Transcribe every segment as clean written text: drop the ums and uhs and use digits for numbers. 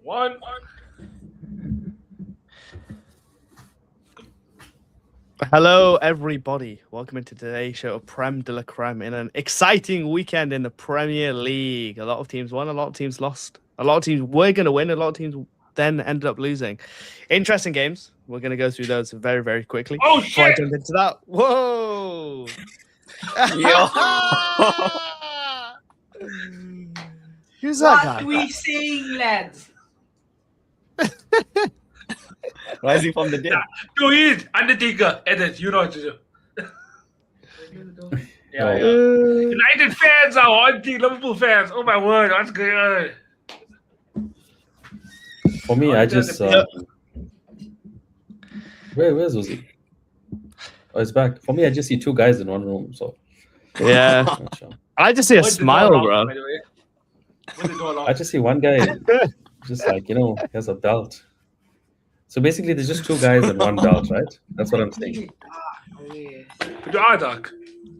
1. Hello, everybody. Welcome into today's show of Prem de la Creme in an exciting weekend in the Premier League. A lot of teams won, a lot of teams lost. A lot of teams were going to win, a lot of teams then ended up losing. Interesting games. We're going to go through those very, very quickly. Oh, Before I shit! jump into that, whoa! Who's that guy? What we saying, lads? Rising from the dead. Do it! Undertaker! Edit, you know what to do. Yeah. United fans are haunting Liverpool fans. Oh my word, what's going on? For me, I just where's Uzi? Oh, it's back. For me, I just see two guys in one room. So Yeah. not sure. I just see a When's the smile, door locked, bro. by the way? When's the door locked? I just see one guy, just like he has a belt. So basically, there's just two guys and one belt, right? That's what I'm saying. Put your eye dark.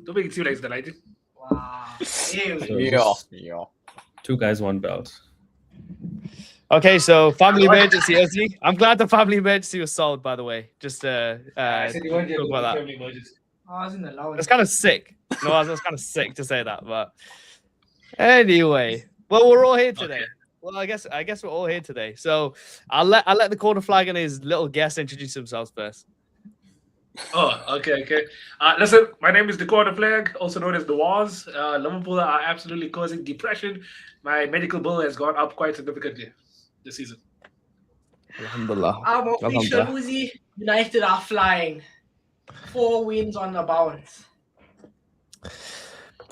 Don't make it seem like it's the lighting. Wow. So Ew. just two guys, one belt. Okay, so family emergency, Ozzy. I'm glad the family emergency was solved, by the way. Just I said you weren't talk about that. family emergency. I wasn't allowed. It's kind of sick. No, it's kind of sick to say that, but anyway, well, we're all here today. Okay. Well, I guess we're all here today. So I'll let the corner flag and his little guest introduce themselves first. Oh, okay. Listen, my name is the Quarter Flag, also known as the Wars. Liverpool are absolutely causing depression. My medical bill has gone up quite significantly this season. Alhamdulillah. I'm official, Uzi. United are flying. 4 wins on the bounce.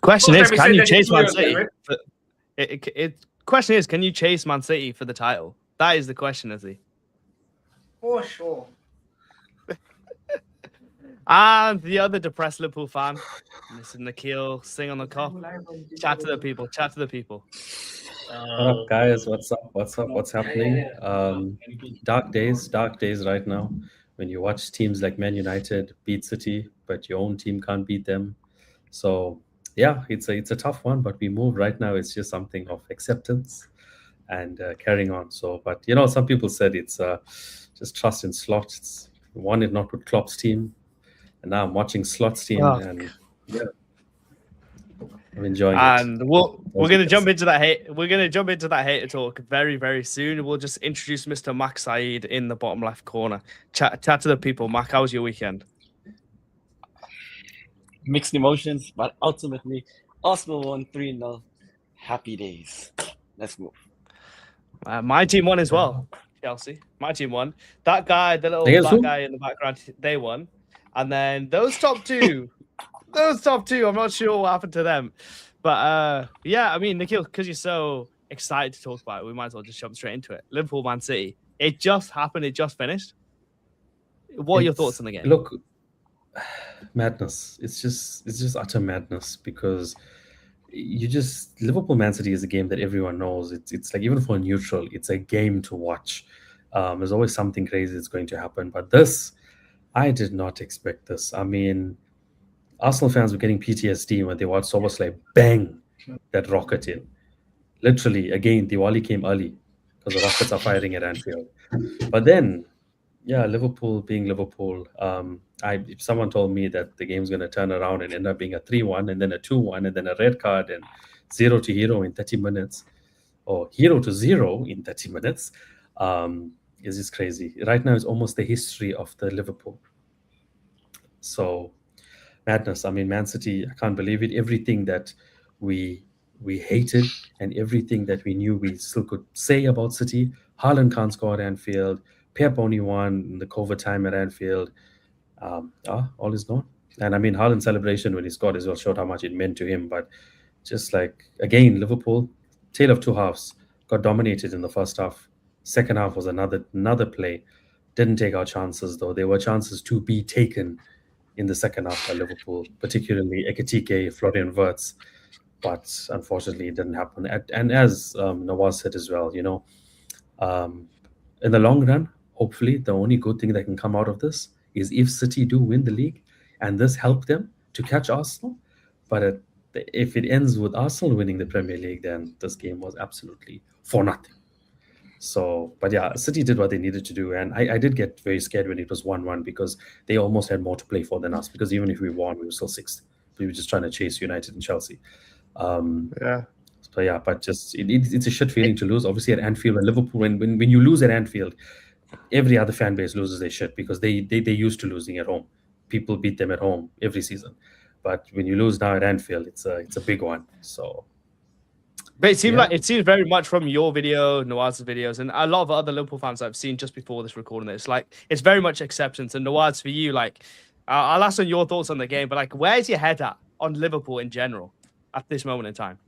Question is, First time can we you said that chase you Man were City? right? Question is, can you chase Man City for the title? That is the question, Ozzy. For sure. And the other depressed Liverpool fan, Mr. Nikhil, sing on the cup. Chat to the people. Chat to the people. What up, guys? What's up? What's happening? Dark days right now. When you watch teams like Man United beat City, but your own team can't beat them. So yeah, it's a tough one, but we move right now. It's just something of acceptance and carrying on. So, but some people said it's just trust in Slot. It's wanted not with Klopp's team, and now I'm watching Slot's team, and yeah, I'm enjoying it. And we're gonna jump into that hate. We're gonna jump into that hater talk very, very soon. We'll just introduce Mr. Mac Saeed in the bottom left corner. Chat to the people. Mac, how was your weekend? Mixed emotions, but ultimately, Arsenal won 3-0. Happy days. Let's move. My team won as well. Chelsea. My team won. That guy, the little Against black who? guy in the background, they won. And then those top two, I'm not sure what happened to them. But yeah, I mean, Nikhil, because you're so excited to talk about it, we might as well just jump straight into it. Liverpool, Man City. It just happened. It just finished. What are your thoughts on the game? Look, madness. It's just utter madness because Liverpool Man City is a game that everyone knows. It's like, even for a neutral, it's a game to watch. There's always something crazy that's going to happen. But this, I did not expect this. I mean, Arsenal fans were getting PTSD when they watched Soboslai bang that rocket in. Literally, again, Diwali came early because the rockets are firing at Anfield. But then, yeah, Liverpool being Liverpool, if someone told me that the game's going to turn around and end up being a 3-1 and then a 2-1 and then a red card and 0-0 in 30 minutes or 0-0 in 30 minutes, is just crazy. Right now, it's almost the history of the Liverpool. So, madness. I mean, Man City, I can't believe it. Everything that we hated and everything that we knew we still could say about City. Haaland can't score at Anfield. Pep only won in the COVID time at Anfield. All is gone. And I mean, Haaland's celebration when he scored as well showed how much it meant to him. But just like, again, Liverpool, tale of two halves, got dominated in the first half. Second half was another play. Didn't take our chances, though. There were chances to be taken in the second half by Liverpool, particularly Ekitike, Florian Wirtz. But unfortunately, it didn't happen. And as Nawaz said as well, in the long run, hopefully, the only good thing that can come out of this is if City do win the league, and this helped them to catch Arsenal. But if it ends with Arsenal winning the Premier League, then this game was absolutely for nothing. So, but yeah, City did what they needed to do, and I did get very scared when it was 1-1 because they almost had more to play for than us. Because even if we won, we were still sixth. We were just trying to chase United and Chelsea. Yeah. So yeah, but just it's a shit feeling to lose. Obviously at Anfield and Liverpool, when you lose at Anfield, every other fan base loses their shit because they used to losing at home. People beat them at home every season, but when you lose now at Anfield, it's a big one. So. But it seems Yeah. like it seems very much from your video, Nawaz's videos, and a lot of other Liverpool fans I've seen just before this recording. It's like it's very much acceptance. And Nawaz, for you, like I'll ask on your thoughts on the game, but like where's your head at on Liverpool in general at this moment in time?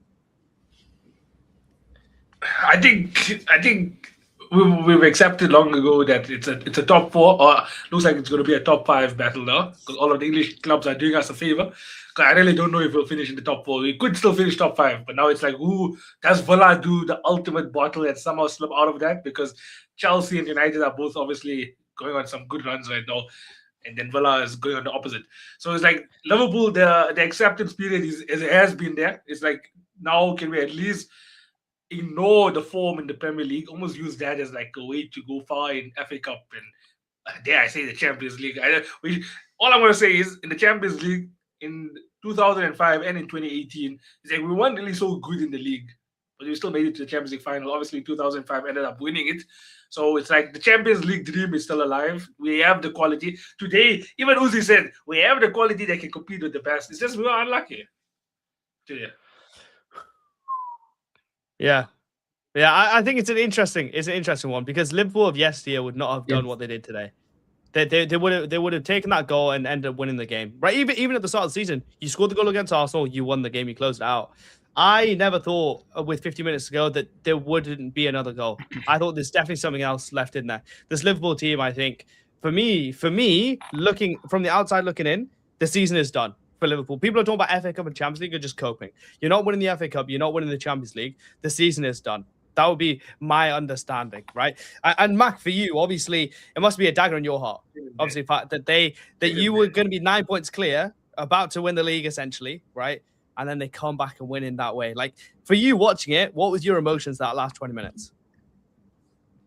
I think we've accepted long ago that it's a top four, or looks like it's going to be a top five battle now because all of the English clubs are doing us a favor. Because I really don't know if we'll finish in the top four. We could still finish top five, but now it's like, who does Villa do the ultimate bottle and somehow slip out of that? Because Chelsea and United are both obviously going on some good runs right now, and then Villa is going on the opposite. So it's like Liverpool, the acceptance period has been there. It's like now can we at least ignore the form in the Premier League, almost use that as like a way to go far in FA Cup and dare I say the Champions League. All I'm going to say is in the Champions League in 2005 and in 2018, it's like we weren't really so good in the league, but we still made it to the Champions League final. Obviously, 2005 ended up winning it. So it's like the Champions League dream is still alive. We have the quality. Today, even Uzi said, we have the quality that can compete with the best. It's just we were unlucky. Today. Yeah. I think it's an interesting one because Liverpool of yesteryear would not have done what they did today. They would have taken that goal and ended up winning the game. Right? Even at the start of the season, you scored the goal against Arsenal, you won the game, you closed it out. I never thought with 50 minutes to go that there wouldn't be another goal. I thought there's definitely something else left in there. This Liverpool team, I think, for me, looking from the outside looking in, the season is done for Liverpool. People are talking about FA Cup and Champions League are just coping. You're not winning the FA Cup. You're not winning the Champions League. The season is done. That would be my understanding, right? And Mac, for you, obviously, it must be a dagger in your heart. Obviously, the fact that you were going to be 9 points clear, about to win the league, essentially, right? And then they come back and win in that way. Like, for you watching it, what was your emotions that last 20 minutes?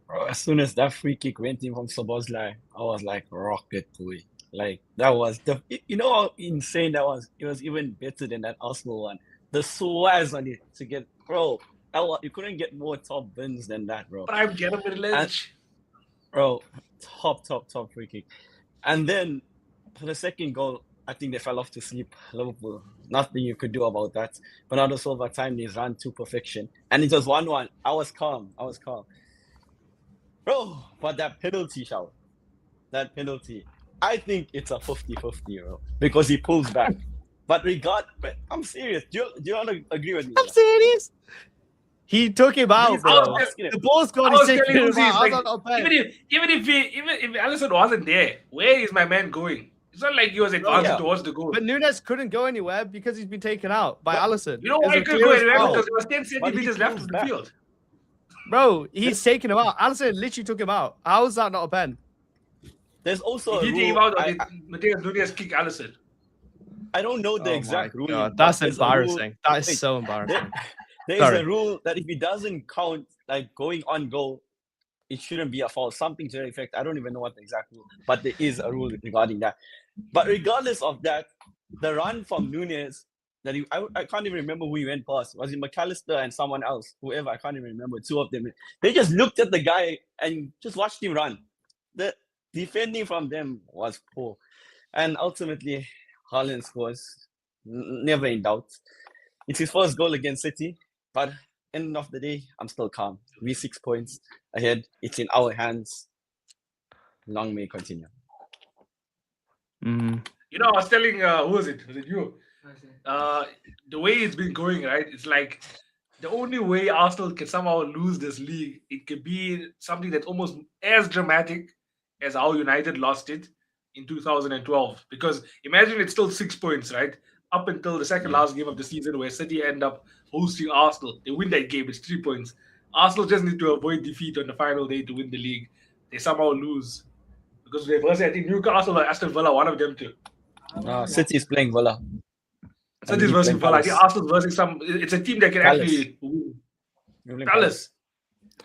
Bro, as soon as that free kick went in from Szoboszlai, I was like, rocket boy. Like, that was you know how insane that was? It was even better than that Arsenal one. The swaz on it to get, bro, you couldn't get more top bins than that, bro. Prime gentleman, bro, top free kick. And then for the second goal, I think they fell off to sleep. Liverpool, nothing you could do about that. Bernardo Silva time they ran to perfection, and it was 1-1. I was calm, bro. But that penalty, I think it's a 50-50, bro, because he pulls back. But I'm serious. Do you want to agree with me? I'm serious. He took him out, bro. The ball's gone. He's taking him out. Even if Alisson wasn't there, where is my man going? It's not like he was advancing towards the goal. But Nunes couldn't go anywhere because he's been taken out by Alisson. You know why he couldn't go anywhere? Because there was 10 centimeters left of the field. Bro, he's taken him out. Alisson literally took him out. How is that not a pen? There's also he take him out, or did Mateus Nunes kick Alisson? I don't know the exact rule. God, that's embarrassing. That is so embarrassing. There is a rule that if it doesn't count, like going on goal, it shouldn't be a foul. Something to that effect. I don't even know what the exact rule, but there is a rule regarding that. But regardless of that, the run from Nunes, I can't even remember who he went past. Was it McAllister and someone else? Whoever, I can't even remember. Two of them. They just looked at the guy and just watched him run. The defending from them was poor. And ultimately, Haaland scores. Never in doubt. It's his first goal against City. But end of the day, I'm still calm. We 6 points ahead. It's in our hands. Long may continue. Mm-hmm. You know, I was telling, who was it? Was it you? The way it's been going, right? It's like the only way Arsenal can somehow lose this league, it could be something that's almost as dramatic as how United lost it in 2012. Because imagine it's still 6 points, right? Up until the second last game of the season where City end up hosting Arsenal. They win that game, it's 3 points. Arsenal just need to avoid defeat on the final day to win the league. They somehow lose. Because they versus, I think, Newcastle or Aston Villa, one of them too. City is playing Villa. City's versus Villa. I think Arsenal's versus it's a team that can actually win. Palace.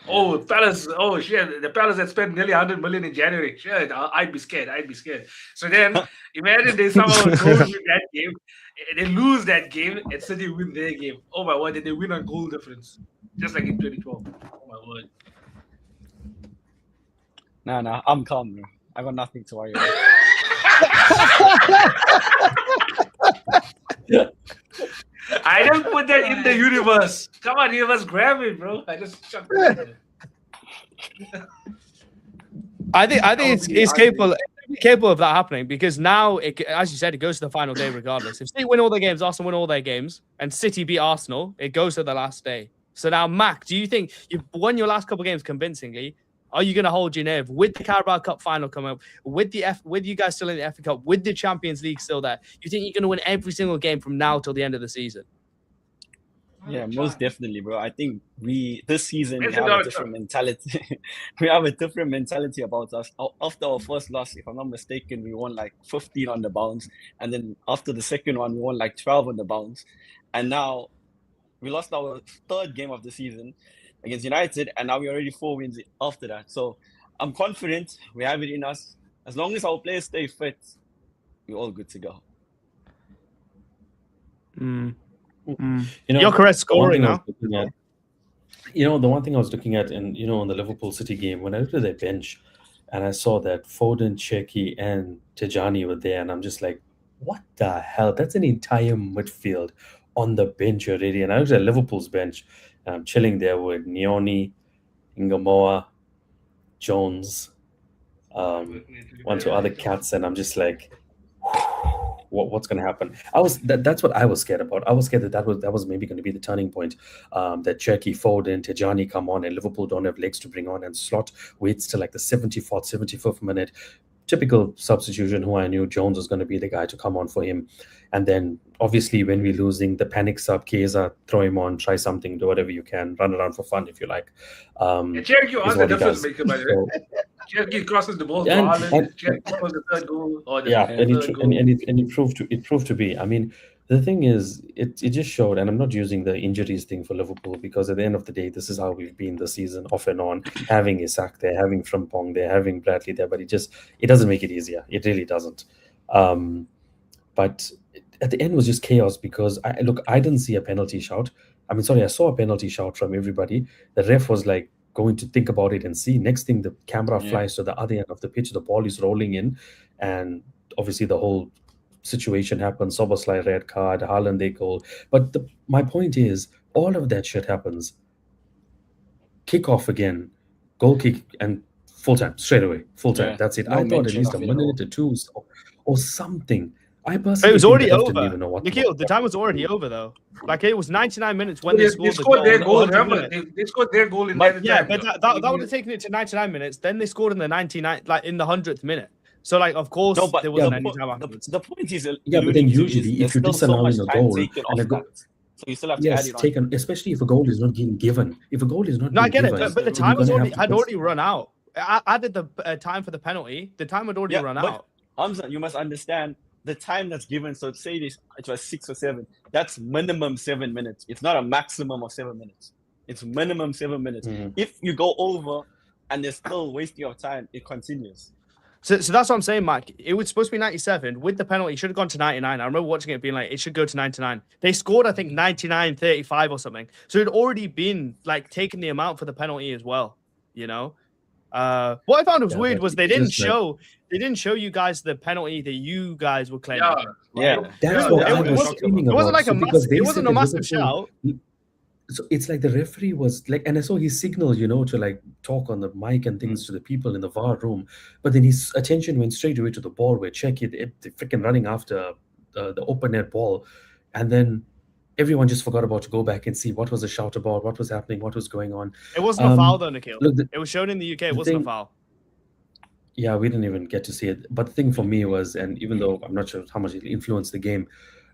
Oh, fellas! Oh shit! The fellas that spent nearly 100 million in January. Shit, I'd be scared. I'd be scared. So then, imagine they somehow don't win that game. They lose that game, and City win their game. Oh my word! Did they win on goal difference, just like in 2012? Oh my word! Nah, I'm calm, bro. I got nothing to worry about. I didn't put that in the universe. Come on, universe, grab it, bro. I just shut it. I think it's capable of that happening because now, as you said, it goes to the final day regardless. If City win all their games, Arsenal win all their games, and City beat Arsenal, it goes to the last day. So now, Mac, do you think you've won your last couple of games convincingly? Are you going to hold your nerve with the Carabao Cup final coming up, with you guys still in the FA Cup, with the Champions League still there? You think you're going to win every single game from now till the end of the season? Yeah, most definitely, bro. I think this season we have a different mentality. We have a different mentality about us. After our first loss, if I'm not mistaken, we won like 15 on the bounce, and then after the second one, we won like 12 on the bounce, and now we lost our third game of the season against United, and now we're already 4 wins after that. So I'm confident we have it in us. As long as our players stay fit, we're all good to go. You're correct scoring now. The one thing I was looking at, and on the Liverpool City game, when I looked at their bench, and I saw that Foden, Cherki, and Tijani were there, and I'm just like, what the hell? That's an entire midfield on the bench already. And I looked at Liverpool's bench, and I'm chilling there with Nioni, Ingamoa, Jones, one, two other cats, and I'm just like, what's going to happen? That's what I was scared about. I was scared that was maybe going to be the turning point. That Cherki, Foden, Tijani come on, and Liverpool don't have legs to bring on, and Slot waits till like the 74th, 75th minute. Typical substitution. Who I knew Jones was going to be the guy to come on for him, and then obviously when we're losing, the panic sub, Chiesa, throw him on, try something, do whatever you can, run around for fun if you like. Cherki on the difference maker, by the way. Cherki crosses the ball to Haaland. Cherki was the third goal. And it proved to be. I mean, the thing is, it just showed, and I'm not using the injuries thing for Liverpool, because at the end of the day, this is how we've been this season, off and on, having Isak there, having Frimpong there, having Bradley there, but it doesn't make it easier. It really doesn't. But at the end was just chaos, because I didn't see a penalty shout. I saw a penalty shout from everybody. The ref was like going to think about it and see. Next thing, the camera flies to the other end of the pitch. The ball is rolling in, and obviously the whole situation happens. Soboslai red card, Haaland they goal. But my point is, all of that shit happens. Kick off again, goal kick, and full time straight away. Full time. That's it. I thought at least a minute or two or something. I personally, it was already over. Didn't even know what Nikhil, the time was already over though. Like it was 99 minutes when they scored the goal. Their goal. Remember, they scored their goal in 99. But that would have taken it to 99 minutes. Then they scored in the 99, like in the 100th minute. So, like, of course, there wasn't any time afterwards. The point is, but then usually, if you disavow a goal, so you still have to add it on. Especially if a goal is not being given. If a goal is not, I get it, but the time had already run out. I added the time for the penalty. The time had already run out. Hamza, you must understand the time that's given. So say it was 6 or 7. That's minimum 7 minutes. It's not a maximum of 7 minutes. It's minimum 7 minutes. Mm-hmm. If you go over and there's still wasting of time, it continues. So that's what I'm saying, Mike. It was supposed to be 97. With the penalty, it should have gone to 99. I remember watching it being like, it should go to 99. They scored, I think, 99-35 or something. So it had already been, like, taking the amount for the penalty as well, you know? What I found was weird was they didn't show you guys the penalty that you guys were claiming. That's what I was screaming about. It wasn't like it wasn't a massive shout. So it's like the referee was like, and I saw his signal, to like talk on the mic and things to the people in the VAR room, but then his attention went straight away to the ball where Cherki, they freaking running after the open net ball, and then everyone just forgot about to go back and see what was the shout about, what was happening, what was going on. It wasn't a foul though, Nikhil. It was shown in the UK. It wasn't a foul. Yeah, we didn't even get to see it. But the thing for me was, and even though I'm not sure how much it influenced the game,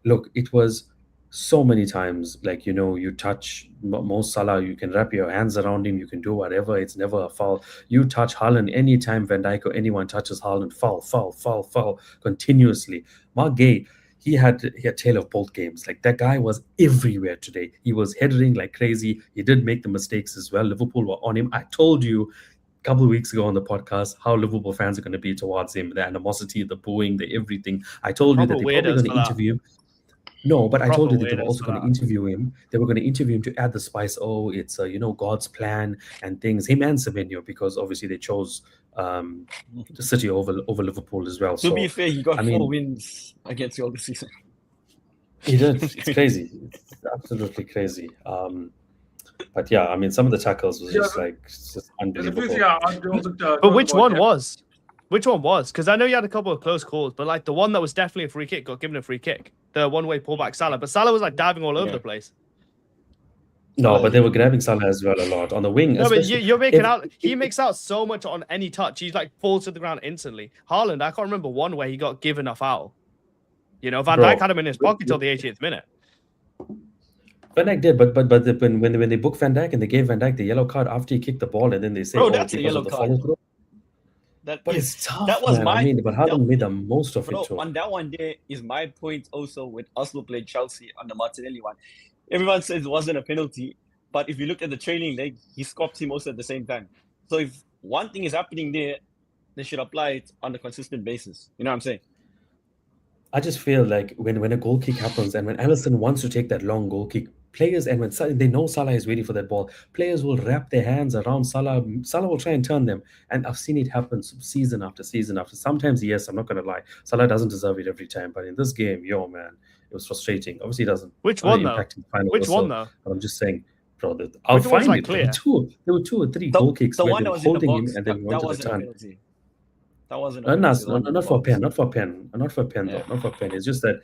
look, it was so many times, like, you touch Mo Salah, you can wrap your hands around him, you can do whatever, it's never a foul. You touch Haaland, anytime Van Dijk or anyone touches Haaland, foul, continuously. Mark Gay, he had tail of both games. Like that guy was everywhere today. He was heading like crazy. He did make the mistakes as well. Liverpool were on him. I told you a couple of weeks ago on the podcast how Liverpool fans are going to be towards him. The animosity, the booing, the everything. I told you that Proper they're probably weirdos going to for that. interview him. No, but I Proper told you that they were weirdos also for going to that. interview him. They were going to interview him to add the spice. Oh, it's God's plan and things. Him and Semenyo, because obviously they chose the City over Liverpool as well. To be So fair, he got I 4 mean, wins against you all this season. he did. It's crazy. It's absolutely crazy. But yeah, I mean, some of the tackles was just like just There's a few unbelievable. things I also But which one was? Which one was? Because I know you had a couple of close calls, but like the one that was definitely a free kick got given a free kick. The one-way pullback Salah, but Salah was like diving all over the place. No, but they were grabbing Salah as well a lot on the wing. No, but especially you're making if- out. He makes out so much on any touch. He's like falls to the ground instantly. Haaland, I can't remember one where he got given a foul. You know, Van Bro, Dijk had him in his pocket till the 80th minute. Van Dijk did, but when they booked Van Dijk and they gave Van Dijk the yellow card after he kicked the ball, and then they say, Bro, "Oh, that's a because yellow of the card. follow-through." That But is, it's tough. that was man. my- I mean, but Haaland that- made the most of bro, it too. on that one there is my point also when Arsenal played Chelsea on the Martinelli one. Everyone says it wasn't a penalty, but if you look at the trailing leg, he scoffed him also at the same time. So if one thing is happening there, they should apply it on a consistent basis. You know what I'm saying? I just feel like when a goal kick happens and when Alisson wants to take that long goal kick, players and when they know Salah is waiting for that ball, players will wrap their hands around Salah. Salah will try and turn them, and I've seen it happen season after season after. Sometimes, yes, I'm not gonna lie, Salah doesn't deserve it every time, but in this game, yo man, it was frustrating. Obviously, it doesn't. Which one though? impact the final Which whistle, one though? But I'm just saying, bro, I'll Which one's, find like, it. clear? There were two or three The, goal kicks the where one they that were was in the holding box, him and then that went to the wasn't a turn. penalty. That wasn't a No, penalty. the one in the not for box. pen, not for pen, not for pen though, Yeah. not for pen. It's just that,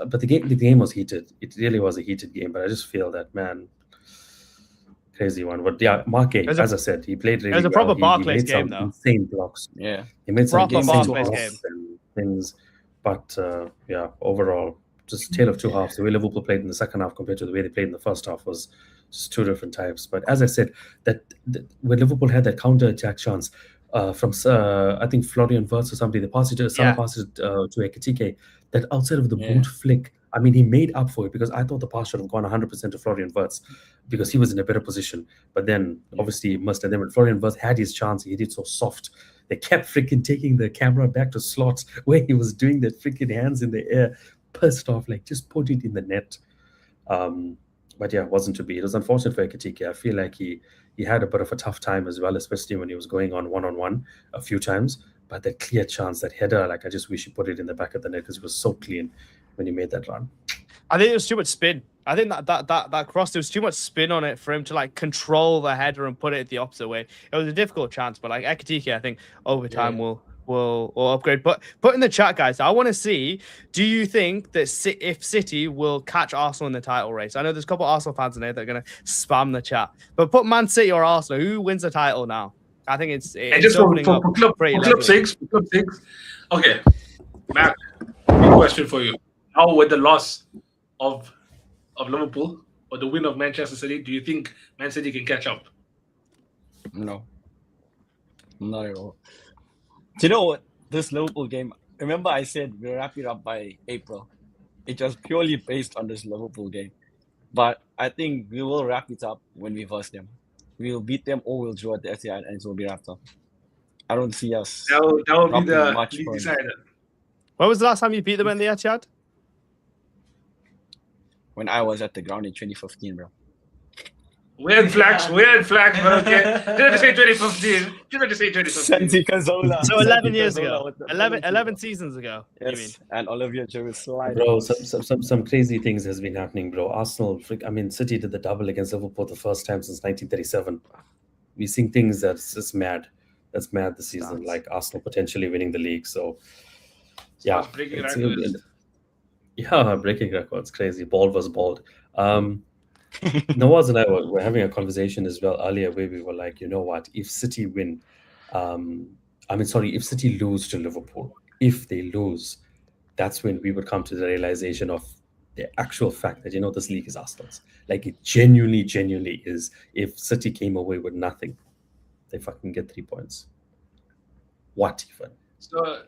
but the game was heated. It really was a heated game. But I just feel that man, crazy one. But yeah, Marque, It was a- as I said, he played really it was a well. proper He Barclays made some game, though. insane blocks. Yeah. He made some Proper insane Barclays blocks game. and things. But yeah, overall, just tale of two halves. The way Liverpool played in the second half compared to the way they played in the first half was just two different types. But as I said, that when Liverpool had that counter attack chance from I think Florian Wirtz or somebody, they passed it to Salah, passed it to Ekitike. That outside of the Yeah. boot flick, I mean, he made up for it because I thought the pass should have gone 100% to Florian Wirtz because he was in a better position. But then obviously he must. And then when Florian Wirtz had his chance, he did so soft. They kept freaking taking the camera back to slots where he was doing that freaking hands in the air, pissed off, like just put it in the net. But yeah, it wasn't to be. It was unfortunate for Ekitike. I feel like he had a bit of a tough time as well, especially when he was going on one-on-one a few times. But that clear chance, that header, like I just wish he put it in the back of the net because it was so clean when he made that run. I think it was too much spin. I think that cross, there was too much spin on it for him to like control the header and put it the opposite way. It was a difficult chance, but like Ekitike, I think over time will upgrade. But put in the chat, guys, I want to see, do you think that if City will catch Arsenal in the title race? I know there's a couple of Arsenal fans in there that are going to spam the chat, but put Man City or Arsenal, who wins the title now? I think it's And just for opening up club pretty six. Okay, Matt, one question for you. How with the loss of Liverpool or the win of Manchester City, do you think Man City can catch up? No. Not at all. Do you know what? This Liverpool game, remember I said we'll wrap it up by April. It was purely based on this Liverpool game. But I think we will wrap it up when we verse them. We'll beat them or we'll draw at the Etihad and it will be wrapped up. I don't see us. That will be dropping the much league points. decider. When was the last time you beat them in the Etihad? When I was at the ground in 2015, bro. Weird flags, but okay. Didn't just say 2015. Didn't just say 2015. Santi Cazorla. So 11 years Santi ago. Cazorla with the 11 penalty, seasons ago, bro. you mean? Yes, and Olivier Giroud slide. Bro, some crazy things has been happening, bro. Arsenal, I mean, City did the double against Liverpool the first time since 1937. We're seeing things that's just mad. That's mad this season, like Arsenal potentially winning the league. So, yeah. Starts breaking it's- records. Yeah, breaking records. Crazy. Bald was bald. Nawaz and I were having a conversation as well earlier where we were like, you know what, if City win, if City lose to Liverpool, if they lose, that's when we would come to the realization of the actual fact that, this league is Arsenal's. Like it genuinely is. If City came away with nothing, they fucking get 3 points. What even? So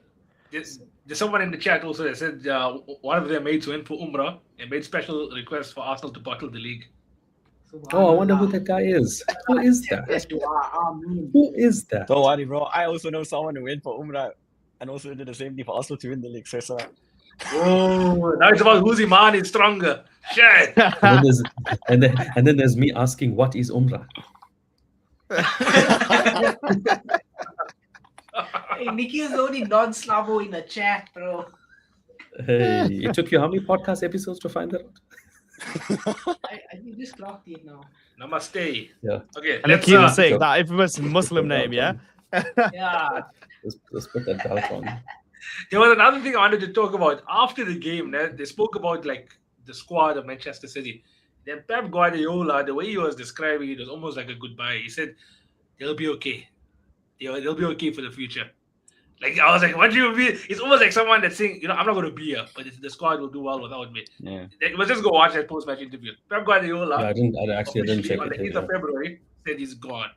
there's someone in the chat also that said one of their mates went for Umrah and made special requests for Arsenal to bottle the league. Oh, I wonder who that guy is. Who is that? Yes, you are. Amen. Who is that? Don't worry, bro. I also know someone who went for Umrah and also did the same thing for Arsenal to win the league. So it's alright. Oh, now it's about whose Iman is stronger. Shit. And then there's me asking, what is Umrah? Hey, Nicky is the only non-Slavo in the chat, bro. Hey, it took you how many podcast episodes to find that out? I just clocked it now. Namaste. Yeah. Okay. And Let's, Nikhil uh, saying that infamous Muslim name, yeah? Yeah. Let's put that belt on. there was another thing I wanted to talk about after the game. They spoke about like the squad of Manchester City. Then Pep Guardiola, the way he was describing it was almost like a goodbye. He said, "They'll be okay. They'll be okay for the future." Like I was like, "What do you mean?" It's almost like someone that's saying, "I'm not going to be here, but the squad will do well without me." Yeah. Let's just go watch that post-match interview. Pep Guardiola, Yeah, I didn't officially check on the it. 8th of February, said he's gone.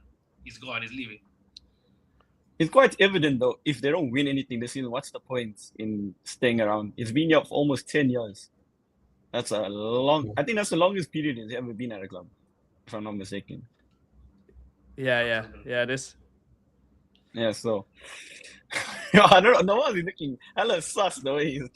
He's gone. He's leaving. It's quite evident though, if they don't win anything this season, what's the point in staying around? It's been here for almost 10 years. That's a long, I think that's the longest period he's ever been at a club, if I'm not mistaken. Yeah, it is. Yeah, so I don't know why he's looking hella sus the way he's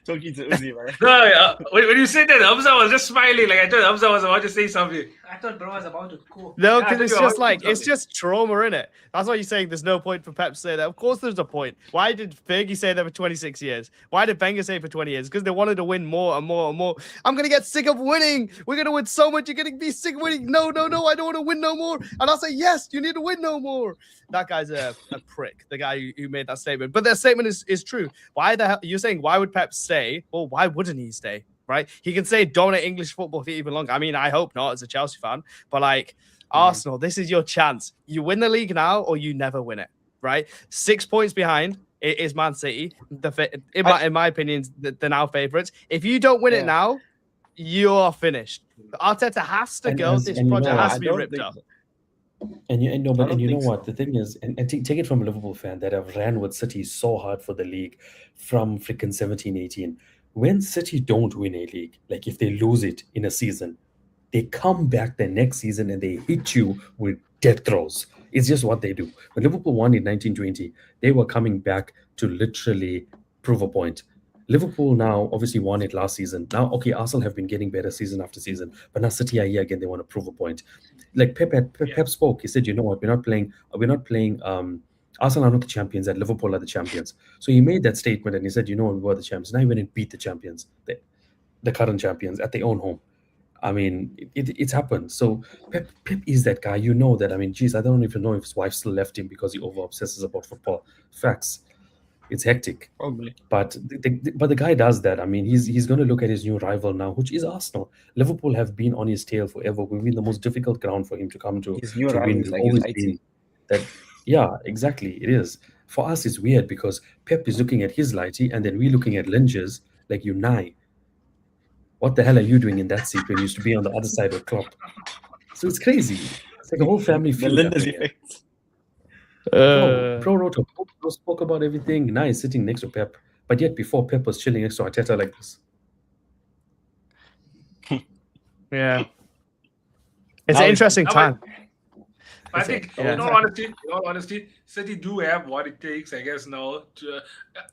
talking to Uzi, man. No, when you said that, Hamza was just smiling. Like I thought Hamza was about to say something. I thought bro was about to go. No, Yeah, I because think it's you're just right. like, it's just trauma, innit? That's why you're saying there's no point for Pep to say that. Of course there's a point. Why did Fergie say that for 26 years? Why did Wenger say for 20 years? Because they wanted to win more and more and more. I'm going to get sick of winning. We're going to win so much. You're going to be sick of winning. No, I don't want to win no more. And I'll say, yes, you need to win no more. That guy's a prick, the guy who made that statement. But that statement is true. Why the hell? You're saying, why would Pep stay? Well, why wouldn't he stay? Right? He can say dominate English football for even longer. I mean, I hope not as a Chelsea fan. But like, Arsenal, this is your chance. You win the league now or you never win it. Right? 6 points behind it is Man City. In my opinion, they're now favourites. If you don't win it now, you're finished. Arteta has to go. This project has to be ripped up. And you know what? so. The thing is, and take it from a Liverpool fan that have ran with City so hard for the league from freaking 17-18. When City don't win a league, like if they lose it in a season, they come back the next season and they hit you with death throws. It's just what they do. When Liverpool won in 1920, they were coming back to literally prove a point. Liverpool now obviously won it last season. Now, okay, Arsenal have been getting better season after season, but now City are here again. They want to prove a point. Like Pep spoke. He said, "You know what? We're not playing. Arsenal are not the champions. That Liverpool are the champions." So he made that statement and he said, "You know what? We were the champions. Now we went and beat the champions, the current champions at their own home." I mean, it's happened. So Pep is that guy. You know that. I mean, geez, I don't even know if his wife still left him because he over obsesses about football. Facts. It's hectic. Probably. But the guy does that. I mean, he's going to look at his new rival now, which is Arsenal. Liverpool have been on his tail forever. We've been the most difficult ground for him to come to. His new to rival win. is We've like always his been that. Yeah, exactly. It is. For us, it's weird because Pep is looking at his lighty and then we're looking at Lynch's like Unai. What the hell are you doing in that seat when you used to be on the other side of Klopp? So it's crazy. It's like a whole family The feud. Linda's happening. effect. Pro wrote a book, spoke about everything. Now he's sitting next to Pep. But yet before Pep was chilling next to Arteta like this. Yeah. It's Now an it's- interesting time. I think, Yeah. in all honesty, City do have what it takes, I guess, now.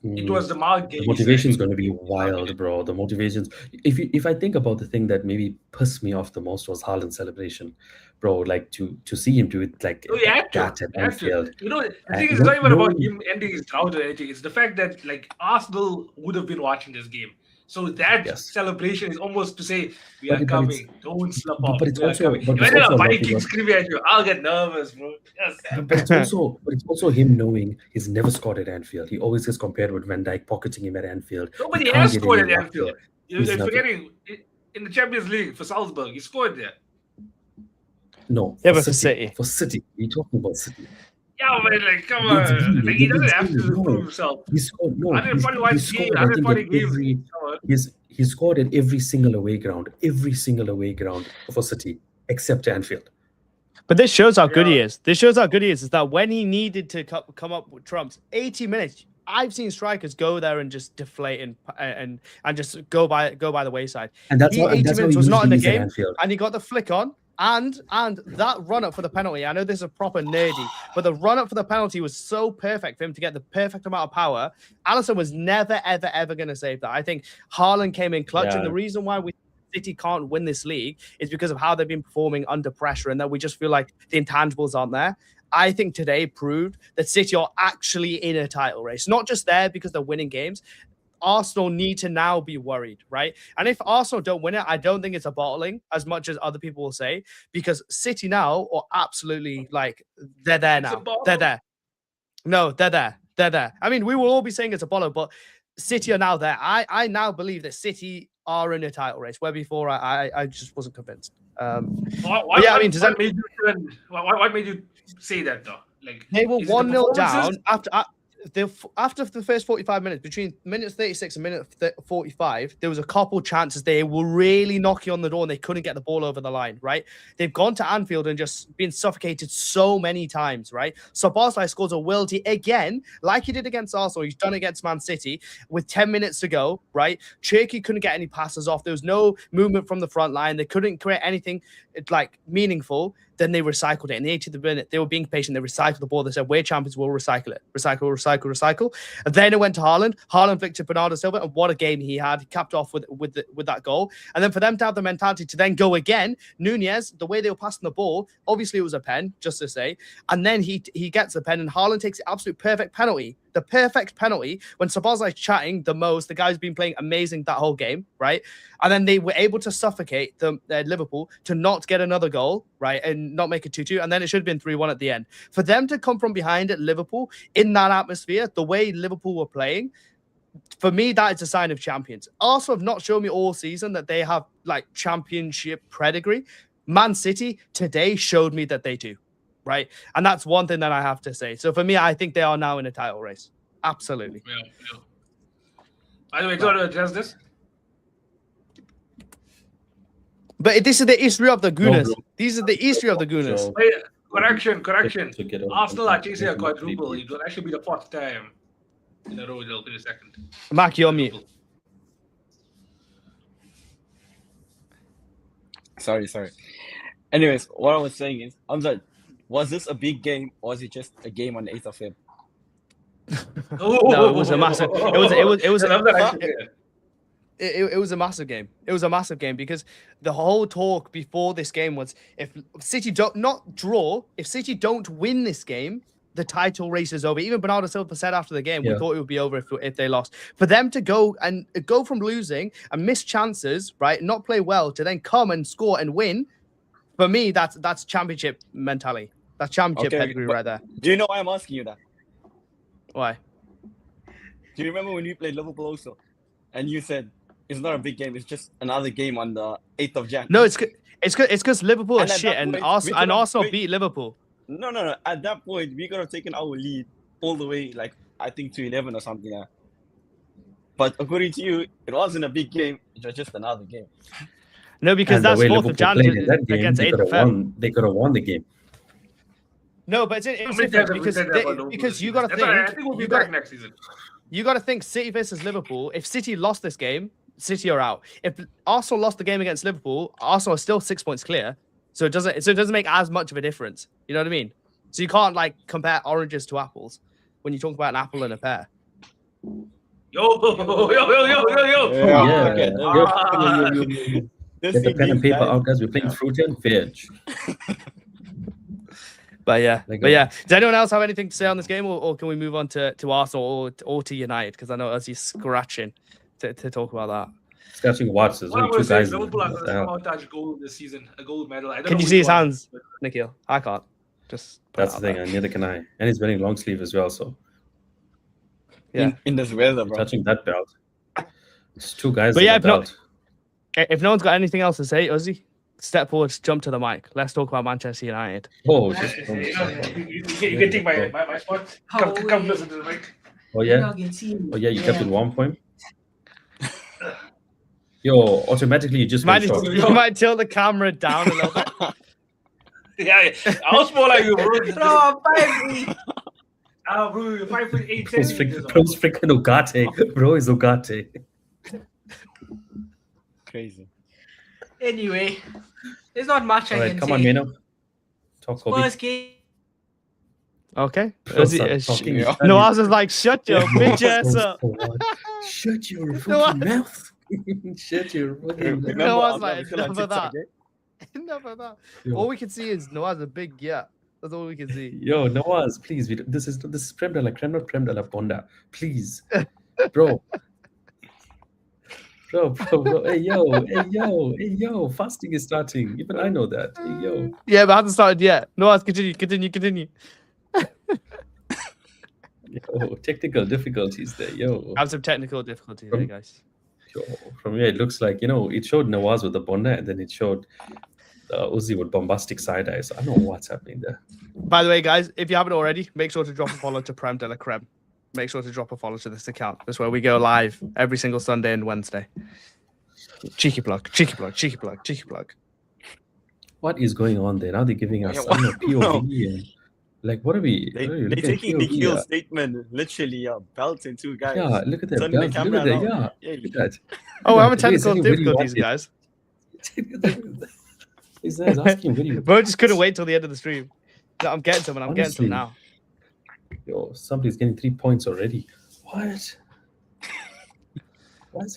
It was the Mark Gay. The motivation's going to be wild, bro. The motivations. If I think about the thing that maybe pissed me off the most was Haaland's celebration, bro. Like to see him do it like Oh, yeah, that at Anfield. the thing is, it's not even about him ending his drought or anything. It's the fact that like Arsenal would have been watching this game. So that Yes. celebration is almost to say, we But are it's- coming. Don't slip off. but it's We are also- coming. but it's Imagine also a a lot Viking because- screaming at you. I'll get nervous, bro. Yes. But it's also him knowing he's never scored at Anfield. He always gets compared with Van Dijk pocketing him at Anfield. Nobody He can't has get scored at any luck Anfield. there. You're He's never- forgetting in the Champions League for Salzburg. He scored there. No, Yeah, but for City. For City. We're talking about City. Yeah, but like, come Against on. Villa, Like, he doesn't against have to Villa, no. prove himself. He scored 141 he games, scored, I think, 140 at games. every, Come on. he scored at every single away ground for City, except Anfield. But this shows how good he Yeah. is. This shows how good he is that when he needed to come up with trumps, 80 minutes, I've seen strikers go there and just deflate and just go by the wayside. And that's what 80 that's minutes what was not in the usually is at game, Anfield. and he got the flick on. And that run up for the penalty, I know this is proper nerdy, but the run up for the penalty was so perfect for him to get the perfect amount of power. Alisson was never, ever going to save that. I think Haaland came in clutch, and the reason why City can't win this league is because of how they've been performing under pressure, and that we just feel like the intangibles aren't there. I think today proved that City are actually in a title race, not just there because they're winning games. Arsenal need to now be worried, right? And if Arsenal don't win it, I don't think it's a bottling as much as other people will say, because City now are absolutely like, they're there now. They're there. No, they're there. They're there. I mean, we will all be saying it's a bottle, but City are now there. I now believe that City are in a title race, where before I just wasn't convinced. What made you say that though? Like, they were 1-0 down after the first 45 minutes, between minute 36 and minute 45, there was a couple chances they were really knocking on the door and they couldn't get the ball over the line, right? They've gone to Anfield and just been suffocated so many times, right? So Barcelona scores a worldie again, like he did against Arsenal. He's done it against Man City with 10 minutes to go, right? Cherki couldn't get any passes off. There was no movement from the front line. They couldn't create anything like meaningful. Then they recycled it. In the 80th minute, they were being patient. They recycled the ball. They said, we're champions, we'll recycle it. Recycle. And then it went to Haaland. Haaland flicked to Bernardo Silva, and what a game he had. He capped off with that goal. And then for them to have the mentality to then go again, Nunez, the way they were passing the ball, obviously it was a pen, just to say. And then he gets the pen, and Haaland takes the absolute perfect penalty. The perfect penalty when Sabazai's chatting the most. The guy's been playing amazing that whole game, right? And then they were able to suffocate Liverpool to not get another goal, right? And not make it 2-2. And then it should have been 3-1 at the end. For them to come from behind at Liverpool in that atmosphere, the way Liverpool were playing, for me, that is a sign of champions. Arsenal have not shown me all season that they have like championship pedigree. Man City today showed me that they do. Right. And that's one thing that I have to say. So for me, I think they are now in a title race. Absolutely. Yeah. By the way, do you want to address this? But this is the history of the Gunners. These are the history of the Gunners. Wait, correction. Arsenal are chasing a quadruple. It will actually be the fourth time in a row they'll finish second. Mark, you're mute. Sorry. Anyways, what I was saying is, Hamza, was this a big game or was it just a game on the 8th of Feb? No, it was a massive. It was a massive game. It was a massive game because the whole talk before this game was if City if City don't win this game, the title race is over. Even Bernardo Silva said after the game, we thought it would be over if they lost. For them to go from losing and miss chances, right, not play well, to then come and score and win, for me, that's championship mentality. That's championship pedigree right there. Do you know why I'm asking you that? Why? Do you remember when we played Liverpool also? And you said it's not a big game, it's just another game on the 8th of Jan. No, it's because Liverpool is shit and Arsenal beat Liverpool. No. At that point, we could have taken our lead all the way, like, I think to 11 or something. But according to you, it wasn't a big game. It was just another game. No, because that's 4th of Jan against 8th of Feb. They could have won the game. No, but it's different because you got to think. I think we'll be back next season. You got to think City versus Liverpool. If City lost this game, City are out. If Arsenal lost the game against Liverpool, Arsenal are still 6 points clear. So it doesn't make as much of a difference. You know what I mean? So you can't like compare oranges to apples when you talk about an apple and a pear. Yo. Get the pen and paper out, guys. We're playing fruit and veg. But yeah. Does anyone else have anything to say on this game, or can we move on to Arsenal or to United? Because I know Ozzy's scratching to talk about that. Scratching watch. There's only 2 guys. Liverpool are going to touch gold this season, a gold medal. Can you see his hands, Nikhil? I can't. That's the thing, and neither can I. And he's wearing long sleeve as well, so. Yeah. In this weather, bro. Touching that belt. It's 2 guys. But yeah, if no one's got anything else to say, Ozzy, step forward, jump to the mic. Let's talk about Manchester United. Oh, you can take my spot. Come listen to the mic. Oh yeah, you kept it warm for him. Yo, automatically you just you might tilt the camera down a little bit. Yeah, I was more like you, bro. No, baby. Bro, you're 5'8", Bro's centimeters. freaking Ugarte. Bro is Ugarte. Crazy. Anyway, there's not much I All right, can come say. on, Mano. Talk, Kobe. Spurs game. Okay. Bro, start talking. Yeah. Nawaz is like, shut your bitch ass up. Shut your No, fucking mouth. Shut your fucking mouth. Remember, No, I was I'm like, not still on enough of TikTok, that. eh? Enough of that. Yo. All we can see is Nawaz a big yeah. That's all we can see. Yo, Nawaz, please. This is Prem de la Creme, not Prem de la Bonda. Please. Bro. Bro. Hey, yo. Fasting is starting. Even I know that. Hey, yo. Yeah, but it hasn't started yet. Nawaz, continue. Yo, technical difficulties there. Yo. I have some technical difficulties there, guys. Yo, from here, it looks like, it showed Nawaz with the Bonda and then it showed Uzi with bombastic side eyes. I don't know what's happening there. By the way, guys, if you haven't already, make sure to drop a follow to Prem de la Creme. Make sure to drop a follow to this account. That's where we go live every single Sunday and Wednesday. Cheeky plug. What is going on there? Now they're giving us Yeah, POV. And, like, what are we? They're look at taking POV, Nikhil's statement literally, belts in two guys. Yeah, look at that. Turning the Belt. Look camera at that. around. Yeah, Yeah, look at that. Oh, I'm a Wait, technical Sally, where do you difficulties, want it? guys. He's asking, where do you? Bro, just couldn't wait till the end of the stream. No, I'm getting some, and I'm getting some Honestly. now. Yo, somebody's getting 3 points already. What?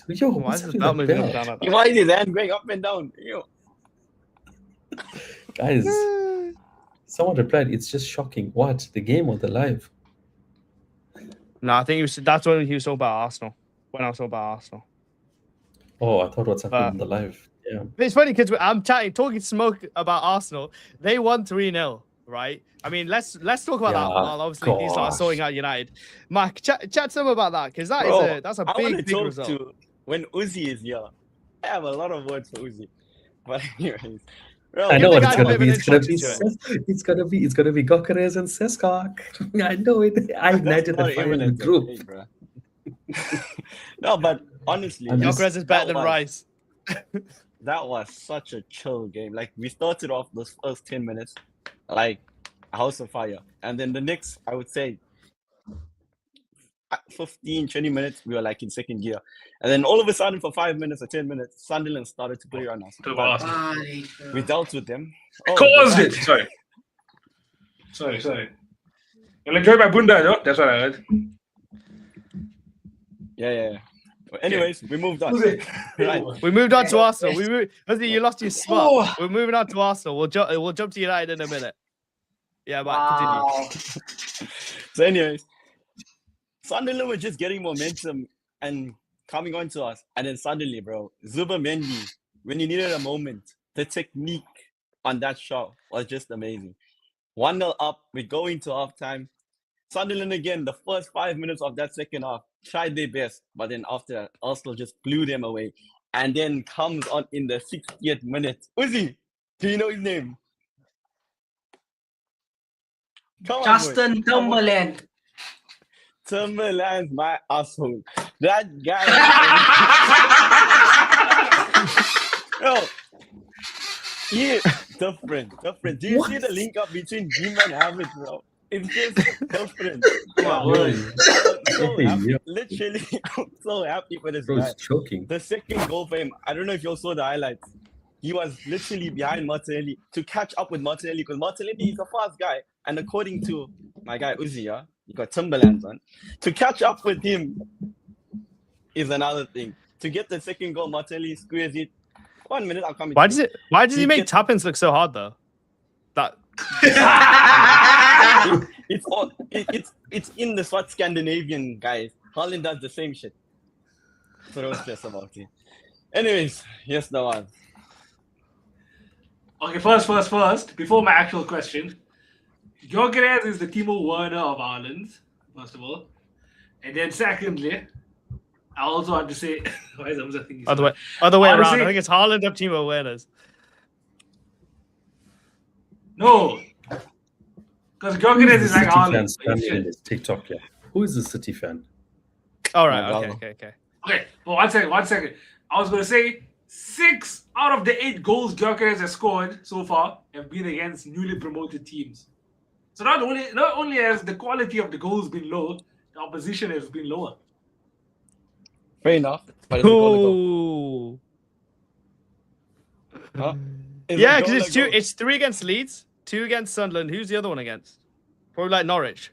Yo, Why what's is up this with belt that moving up belt? down like that? Why is his hand going up and down? Ew. Guys, someone replied, it's just shocking. What? The game or the live? No, I think that's when he was talking about Arsenal. When I was talking about Arsenal. Oh, I thought what's happening in the live. Yeah. It's funny because I'm talking smoke about Arsenal. They won 3-0, right? I mean, let's talk about that. Well, obviously, these are gosh. sorting out United. Mark, chat to them about that because Bro, that's a I want big to talk result. to when Uzi is here. I have a lot of words for Uzi. But anyways, bro, I know give what the it's guy a gonna bit be. of It's gonna an be. introduction It's gonna be Gokares and Seskok. I know it. I ignited the fire in the group. Hey, bro. No, but honestly, I'm just- Gyökeres is better than was- Rice. that was such a chill game. Like, we started off those first 10 minutes like a house of fire, and then the next, I would say, 15-20 minutes, we were like in second gear, and then all of a sudden, for 5 minutes or 10 minutes, Sunderland started to play on us. To But Arsenal. we dealt with them. Oh, Caused the it. Sorry. You'll enjoy my bunda, though. That's what I heard. Yeah. But anyways, we moved on. Who's it? Right. We moved on to Arsenal. You lost your spot. Oh. We're moving on to Arsenal. We'll jump to United in a minute. Yeah, but continue. Wow. So, anyways, Sunderland were just getting momentum and coming on to us. And then suddenly, bro, Zuba-Mendy, when you needed a moment, the technique on that shot was just amazing. 1-0 up, we go into halftime. Sunderland again, the first 5 minutes of that second half, tried their best. But then after that, Arsenal just blew them away. And then comes on in the 60th minute. Uzi, do you know his name? Come on, boy. Justin Timberland. Timberland's my asshole. That guy. Bro. Yeah, different. Do you see the link up between Jim and Havertz, bro? It's just different. Wow. Literally, I'm so happy for this Bro, guy. it's choking. The second goal for him, I don't know if you all saw the highlights. He was literally behind Martinelli to catch up with Martinelli because Martinelli is a fast guy. And according to my guy Uzi, you got Timberlands on. To catch up with him is another thing. To get the second goal, Martinelli squares it. 1 minute, I'll come. Why does he He make gets- tap-ins look so hard though? That It's in the Swat Scandinavian guys. Holland does the same shit. So don't stress about it. Anyways, yes, no one. Okay, first, before my actual question, Gyökeres is the Timo Werner of Ireland, first of all. And then secondly, I also want to say, why is Hamza thinking other way around. Honestly- I think it's Haaland up Timo Werner's. No. Because Gyökeres is like City Ireland. fans spamming in this TikTok, yeah. Who is the City fan? All right. No, Okay. Okay, but one second. I was going to say 6 out of the 8 goals Gyökeres has scored so far have been against newly promoted teams. So not only has the quality of the goals been low, the opposition has been lower. Fair enough. But it's a goal to goal. Ooh. Huh? It's a Yeah, goal because to goal. it's 3 against Leeds, 2 against Sunderland. Who's the other one against? Probably like Norwich.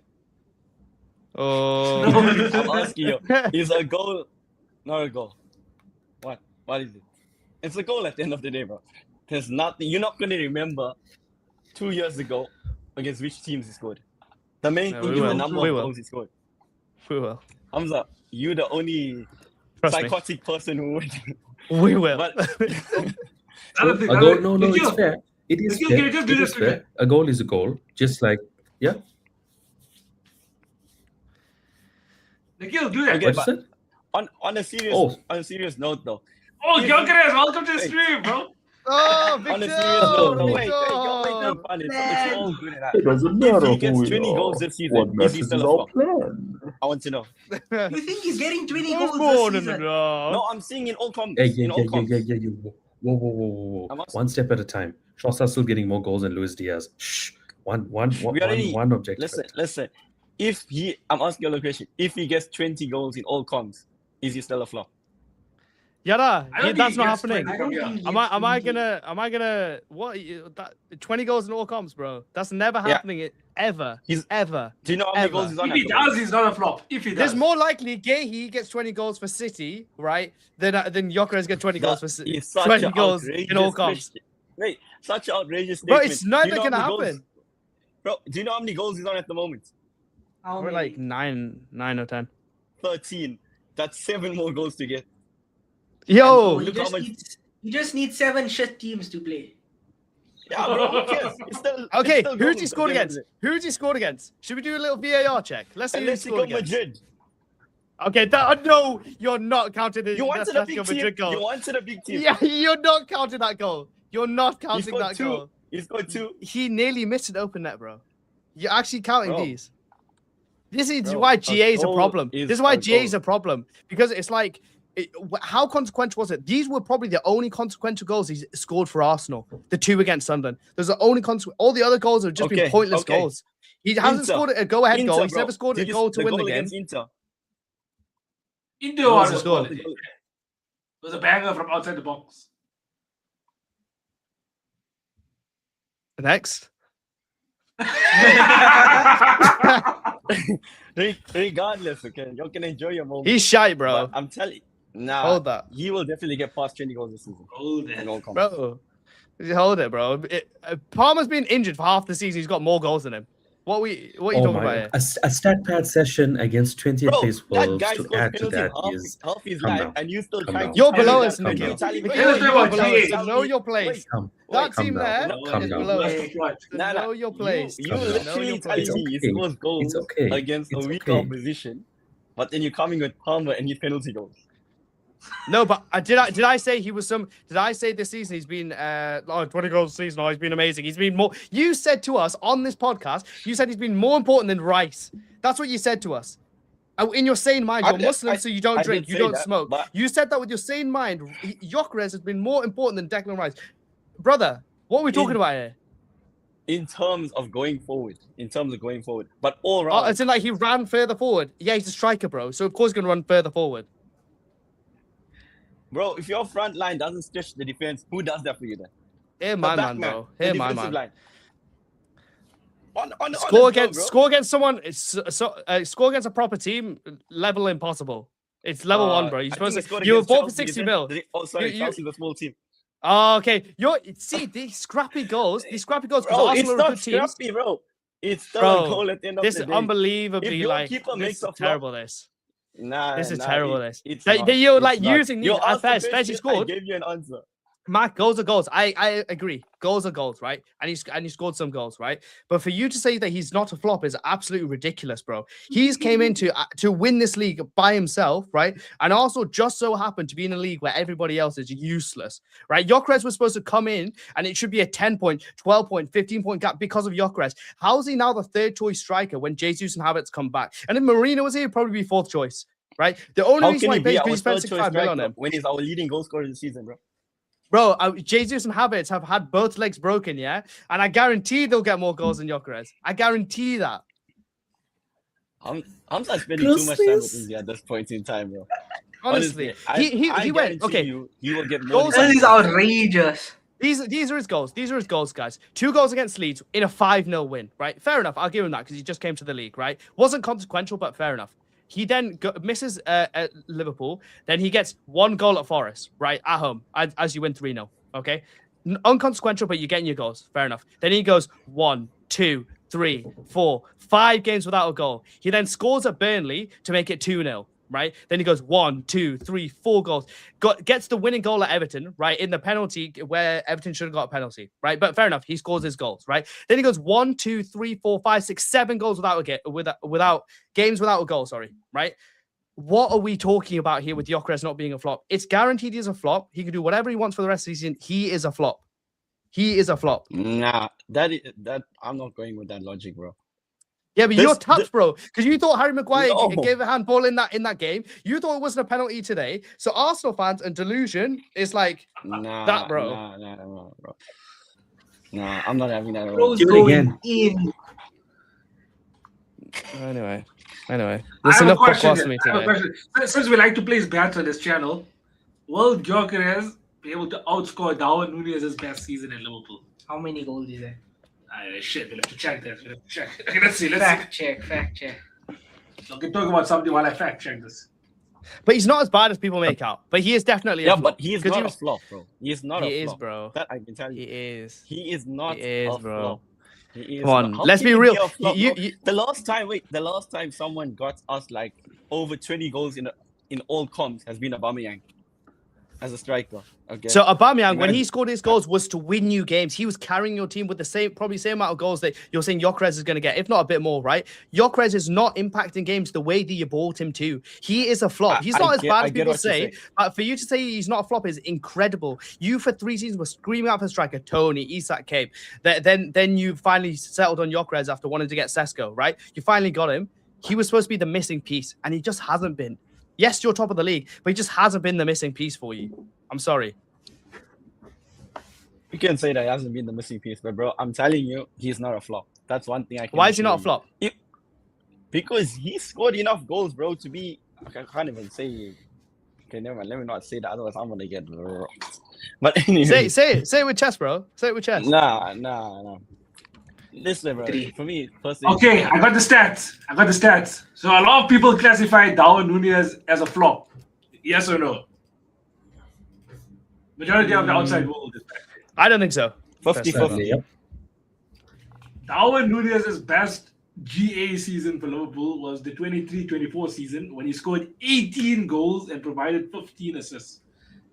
Oh. I'm asking you, is a goal not a goal? What? What is it? It's a goal at the end of the day, bro. There's nothing. You're not going to remember 2 years ago against which teams he scored. The main Yeah, thing we is the will. number We of will. goals he scored. We will. Hamza, you're the only Trust me. psychotic person who would. We will. But Another thing, A goal, no, it's Nikhil, fair. It is Nikhil, fair. can you just do It this is for me? fair. A goal is a goal. Just like, yeah. Nikhil, do that. Okay, What you but- said? on a serious note, though. Oh, If- Gyökeres, welcome to the Hey. stream, bro. Oh, On Victor! a serious note, no, wait, you're making fun. It's all good and that. It doesn't If matter he gets who we 20 are. goals this season, What is he matters is still a our flop? plan. I want to know. You think he's getting 20 No, goals no, this no, season? no. No, I'm seeing in all comps. Hey, in all comps. yeah. Whoa. I'm asking- One step at a time. Shaw's still getting more goals than Luis Diaz. Shh. One objective. Listen. I'm asking you a question. If he gets 20 goals in all comps, is he still a flop? Yada, I don't think that's he not gets happening. 20. I don't Yeah. think he Am I gets gonna what 20 goals in all comps, bro? That's never Yeah. happening ever. He's- Ever. Do you know how many Ever. goals he's on? If at he the moment? does, he's not a flop. If he does. There's more likely Gahey gets 20 goals for City, right? Than Gyökeres gets 20 goals for That City. is such 20 an goals in outrageous all comps. question. Wait, such an outrageous Bro, statement. it's Do you never know how gonna many goals- happen. Bro, do you know how many goals he's on at the moment? How We're many? like 9 or 10. 13. That's 7 more goals to get. Yo, And You look how just, much- need, you just need 7 shit teams to play. Yeah, bro, who cares? It's still, okay, it's still who's goals he scored at the end of against? Who's he scored against? Should we do a little VAR check? Let's see the day. who he Unless you scored go against. Madrid. Okay, no, you're not counting the You wanted a Atletico big team. Madrid goal. You wanted a big team. Yeah, you're not counting that goal. You're not He counting scored that 2. goal. He scored 2. He nearly missed an open net, bro. You're actually counting Bro. these. This is Bro, why a GA is a goal problem. is This is why a GA is goal. a problem. Because it's like, how consequential was it? These were probably the only consequential goals he's scored for Arsenal. The 2 against Sunderland. There's the only consequence. All the other goals have just been Okay, pointless okay. goals. He hasn't Inter. scored a go-ahead goal. He's bro. never scored a Did you- goal to win the game. against Inter. Inter What was was his goal? quality. It was a banger from outside the box. Next. Regardless, okay, you can enjoy your moment. He's shy, bro. But I'm telling you, nah, Hold that. he will definitely get past 20 goals this season. Hold In it. all comps. Bro. Hold it, bro. Palmer's been injured for half the season. He's got more goals than him. What are you talking about here? A stat pad session against 20th Bro, place that Wolves guy to scored add to penalty that half, is half his Calm life, down. and you still Calm trying down. to You're tell me below that- us, Calm Nikhil. down. Tell me- Let's You're talk about below us. GA. So know your place. Calm That calm team down. there Calm is down. below us. Right. Nah, Know your place. You Calm down. Know literally your telling place. me he okay. scores goals It's okay. against a It's weak okay. opposition, but then you're coming with Palmer and his penalty goals. No, but did I say he was some? Did I say this season he's been 20 goals a season? Oh, he's been amazing. He's been more. You said to us on this podcast, you said he's been more important than Rice. That's what you said to us. In your sane mind, I you're did- Muslim, so you don't I drink, did you say don't that, smoke. but- You said that with your sane mind. Gyökeres has been more important than Declan Rice, brother. What are we talking about here? In terms of going forward, but all round, It's in like he ran further forward. Yeah, he's a striker, bro. So of course he's gonna run further forward. bro, if your front line doesn't stretch the defense, who does that for you then? Here, The my back man, man, bro. the Here, my defensive man. line. On Score against someone. Score against a proper team. Level impossible. It's level 1, bro. You're supposed to. You were bought for 60 mil. Oh, sorry, You- Chelsea's a small team. Oh, okay. These scrappy goals. Because Bro, Arsenal it's are a not good team. scrappy, bro. It's still Bro, a goal at the end of This the is day. unbelievably If your like. keeper This makes is a flop- terrible. This Nah, is nah, terrible. it- This. it's They, not. you're It's like not. using these. You asked the Fez he question, I scored. gave you an answer. Mark, goals are goals. I agree. Goals are goals, right? And he scored some goals, right? But for you to say that he's not a flop is absolutely ridiculous, bro. He's came in to win this league by himself, right? And also just so happened to be in a league where everybody else is useless, right? Gyökeres was supposed to come in and it should be a 10-point, 12-point, 15-point gap because of Gyökeres. How is he now the third choice striker when Jesus and Havertz come back? And if Marino was here, he'd probably be fourth choice, right? The only How reason can why he he be plays our because he spent third choice 65 mil on striker him. when he's our leading goal scorer this season, bro? Bro, Jesus and Havertz have had both legs broken, yeah? And I guarantee they'll get more goals than Gyökeres. I guarantee that. I'm not spending too much time with Grossness. India at this point in time, bro. Honestly. I he went, guarantee okay. you, he will get more. Goals This is outrageous. These are his goals. These are his goals, guys. 2 goals against Leeds in a 5-0 win, right? Fair enough. I'll give him that because he just came to the league, right? Wasn't consequential, but fair enough. He then misses at Liverpool. Then he gets 1 goal at Forest, right? At home, as you win 3-0, okay? Unconsequential, but you're getting your goals. Fair enough. Then he goes 1, 2, 3, 4, 5 games without a goal. He then scores at Burnley to make it 2-0. Right, then he goes 1, 2, 3, 4 goals. Gets the winning goal at Everton, right, in the penalty where Everton should have got a penalty, right? But fair enough, he scores his goals, right? Then he goes 1, 2, 3, 4, 5, 6, 7 goals without games without a goal. Sorry, right? What are we talking about here with Gyökeres not being a flop? It's guaranteed he's a flop. He can do whatever he wants for the rest of the season. He is a flop. He is a flop. Nah, that I'm not going with that logic, bro. Yeah, but you're tapped, bro, because you thought Harry Maguire No. gave a handball in that game. You thought it wasn't a penalty today. So Arsenal fans and delusion is like that, bro. Nah, bro. Nah, I'm not having that. Bro's Do it going again. in. Anyway, I there's have a enough question. for me I have a today. question. Since we like to place bets on this channel, will Gyökeres be able to outscore Darwin Núñez's best season at Liverpool? How many goals is there? Shit, we'll have to check that. We'll have to check. Okay, let's see. Fact check. Okay, talk about something while I fact check this. But he's not as bad as people make out. But he is definitely a Yeah, flop. but he is 'Cause not was- a flop, bro. He is not a He flop. is, bro. That I can tell you. He is. He is not He is, a bro. flop. He is Come on, not. How let's can be he real. a flop, You- bro? you- The last time someone got us like over 20 goals in all comps has been Aubameyang as a striker. Okay. So Aubameyang, when Imagine- he scored his goals, was to win you games. He was carrying your team with the probably same amount of goals that you're saying Gyökeres is going to get, if not a bit more, right? Gyökeres is not impacting games the way that you bought him to. He is a flop. He's not as bad as people say, but for you to say he's not a flop is incredible. You for 3 seasons were screaming out for striker Tony, Isak came. Then you finally settled on Gyökeres after wanting to get Sesko, right? You finally got him. He was supposed to be the missing piece, and he just hasn't been. Yes, you're top of the league, but he just hasn't been the missing piece for you. I'm sorry. You can say that he hasn't been the missing piece, but bro, I'm telling you, he's not a flop. That's one thing I can. Why is he assure not a you. flop? Because he scored enough goals, bro, to be. I can't even say. Okay, never mind. Let me not say that. Otherwise, I'm gonna get rocked. But anyway, Say it with chest, bro. Say it with chest. Nah. Listen, bro. For me, personally. Okay, I got the stats. So a lot of people classify Darwin Núñez as a flop. Yes or no? Majority of the outside world is that. I don't think so. 50-50. Yep. Darwin Núñez's best GA season for Liverpool was the 23-24 season when he scored 18 goals and provided 15 assists.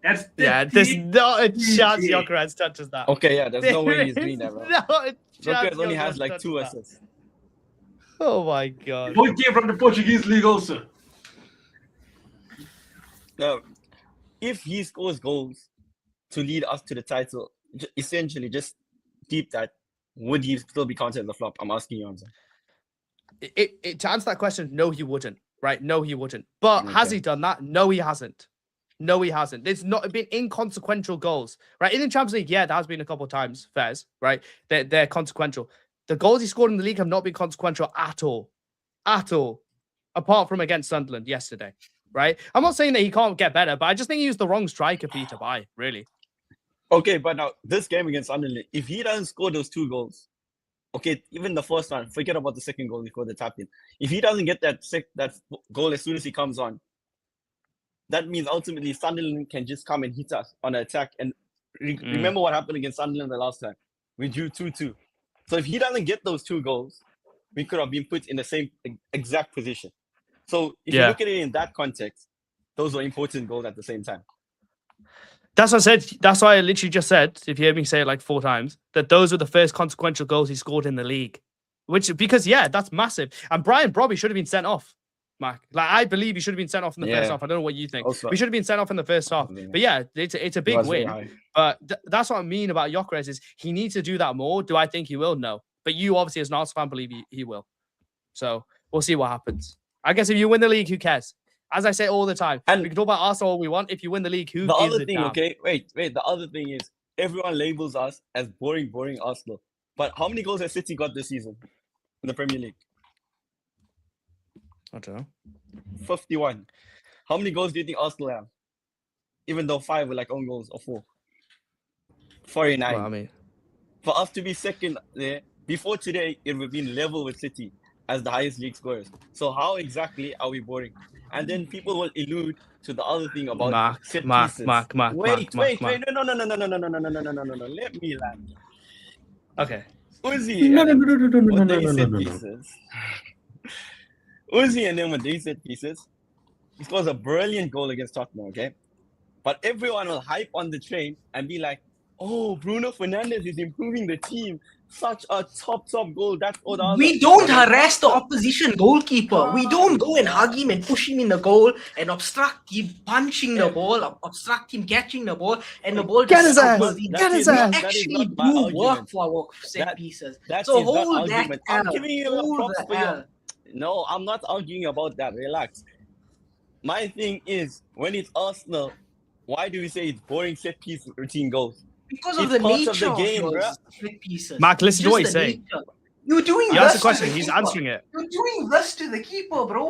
That's Yeah, there's 13 not a chance GA. Gyökeres touches that. Okay, yeah, there's no way he's There doing that, is bro. not a chance Gyökeres only has Gyökeres like touches 2 that. assists. Oh my god. Both came from the Portuguese league also. Now, if he scores goals to lead us to the title, essentially just deep that, would he still be counted as a flop? I'm asking you, Hamza. To answer that question, no, he wouldn't. Right? No, he wouldn't. But has Okay. he done that? No, he hasn't. No, he hasn't. There's not been inconsequential goals. Right? In the Champions League, yeah, there has been a couple of times, Fairs, right? They're consequential. The goals he scored in the league have not been consequential at all. At all. Apart from against Sunderland yesterday. Right? I'm not saying that he can't get better, but I just think he used the wrong striker for you to buy, really. Okay, but now this game against Sunderland, if he doesn't score those 2 goals, okay, even the first one, forget about the second goal before the tap in. If he doesn't get that goal as soon as he comes on, that means ultimately Sunderland can just come and hit us on an attack. And remember what happened against Sunderland the last time? We drew 2-2. So if he doesn't get those 2 goals, we could have been put in the same exact position. So if you look at it in that context, those were important goals at the same time. That's what I said. That's why I literally just said, if you hear me say it like 4 times, that those were the first consequential goals he scored in the league. Because that's massive. And Brian Brobby should have been sent off, Mark. Like, I believe he should have been sent off in the first half. I don't know what you think. Also, We should have been sent off in the first half. But yeah, it's a big win. But that's what I mean about Gyökeres is he needs to do that more. Do I think he will? No. But you obviously as an Arsenal fan believe he will. So we'll see what happens. I guess if you win the league, who cares? As I say all the time, And we can talk about Arsenal all we want. If you win the league, who the gives other a thing, damn? okay, wait. The other thing is everyone labels us as boring Arsenal. But how many goals has City got this season in the Premier League? I don't know. 51. How many goals do you think Arsenal have? Even though 5 were like own goals or 4. 49. Well, I mean, For us to be second there, before today, it would have been level with City as the highest league scorers. So how exactly are we boring? And then people will allude to the other thing about set pieces. Wait. No. Let me land. Okay. Uzi No, and no, them no, no, no, no, with no, these no, set no, no. pieces. Uzi and them with these set pieces. He scores a brilliant goal against Tottenham, okay? But everyone will hype on the train and be like, oh, Bruno Fernandes is improving the team. Such a top goal. That's all the other. We don't But then harass the after- opposition goalkeeper. We don't go and Calm hug him and push him in the goal and obstruct him punching the ball, obstruct him catching the ball, and the ball Get just his ass! stumbles in. Get his We ass! That is actually not my do argument. work for our set That- pieces. That So is not hold that argument. I'm L. giving you the Hold props the for your. L. No, I'm not arguing about that. Relax. My thing is, when it's Arsenal, why do we say it's boring set piece routine goals? Because of It's the part of nature the of game, your bruh. set pieces. Mark, listen to what Just he's the saying. nature. You're doing You asked this the question. to the He's keeper. answering it. You're doing this to the keeper, bro.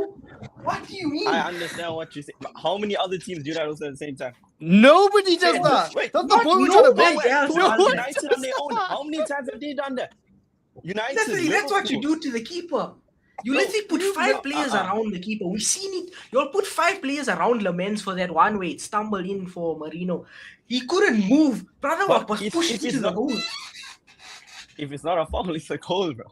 What do you mean? I understand what you say. But how many other teams do that also at the same time? Nobody does Wait, that. wait, That's the not point we're trying to nobody make. else So does is that. United on their own. How many times have they done that? United. That's what you Liverpool. do to the keeper. You No, literally put you- 5 no, players around the keeper. We've seen it. You'll put 5 players around Lamens for that one way. It stumbled in for Marino. He couldn't move. Brother But was if pushed it's into the not- goal. If it's not a foul, it's a goal, bro.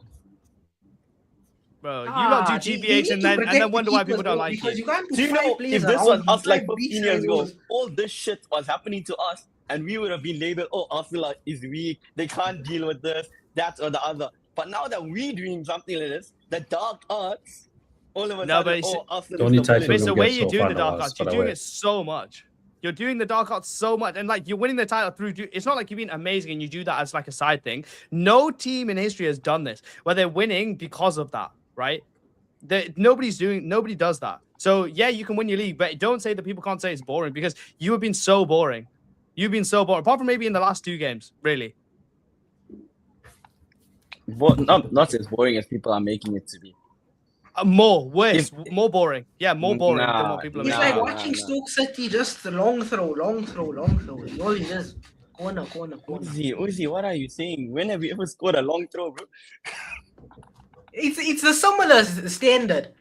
Bro, you lot do They GBH need and to then protect the wonder why keepers, people don't bro, like because it. you can't put Do you 5 know players if this around was him, us like 5 15 years ago, beast all this shit was happening to us, and we would have been labeled, oh, Arsenal is weak, they can't deal with this, that or the other. But now that we're doing something like this, the dark arts, all of a No, sudden, but it's- oh, Arsenal The only is the title But it's villain. the We'll way get you're so doing far the now, dark arts. You're but doing away. it so much. You're doing the dark arts so much, and like you're winning the title through. It's not like you've been amazing and you do that as like a side thing. No team in history has done this where they're winning because of that, right? Nobody does that. So yeah, you can win your league, but don't say that people can't say it's boring because you have been so boring. You've been so boring, apart from maybe in the last 2 games, really. Not as boring as people are making it to be. More boring. Yeah, more boring than Nah, what people are It's making. like Nah, watching nah. Stoke City just long throw. It's all it is. Corner. Uzi, what are you saying? When have you ever scored a long throw, bro? It's a similar standard.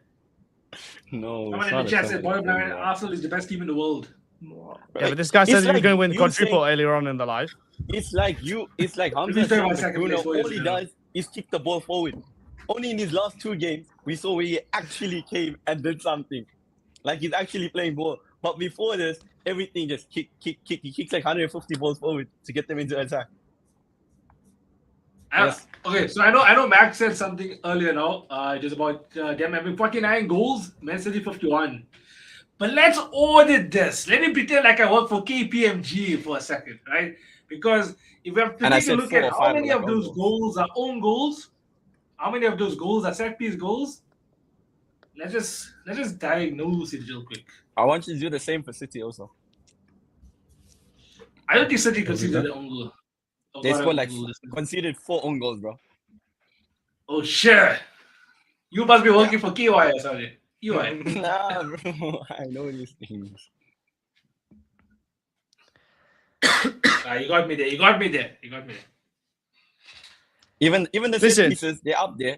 No, Someone it's in not the a chat said, similar "Bottom line, thing, bro. Arsenal is the best team in the world." Yeah, but this guy It's said he was like going to win the you quadruple saying- earlier on in the live. It's like Hamza He's talking saying about that second Bruno, place, 4 all years he ago. does is kick the ball forward. Only in his last 2 games, we saw where he actually came and did something. Like he's actually playing ball. But before this, everything just kick. He kicks like 150 balls forward to get them into attack. Yes. Okay, so I know Max said something earlier now, just about them having 49 goals, Man City 51. But let's audit this. Let me pretend like I work for KPMG for a second, right? Because if we have to And I take a said look 4 at or how 5 many were of like own those goals are own goals, how many of those goals are set piece goals, let's just diagnose it real quick. I want you to do the same for City also. I don't think City considered that? their own goal. Oh, They God, scored own like goal this time. conceded 4 own goals, bro. Oh shit! You must be working for KY or something. EY. Nah, bro. I know these things. You got me there. Even the set Listen. pieces, they're up there.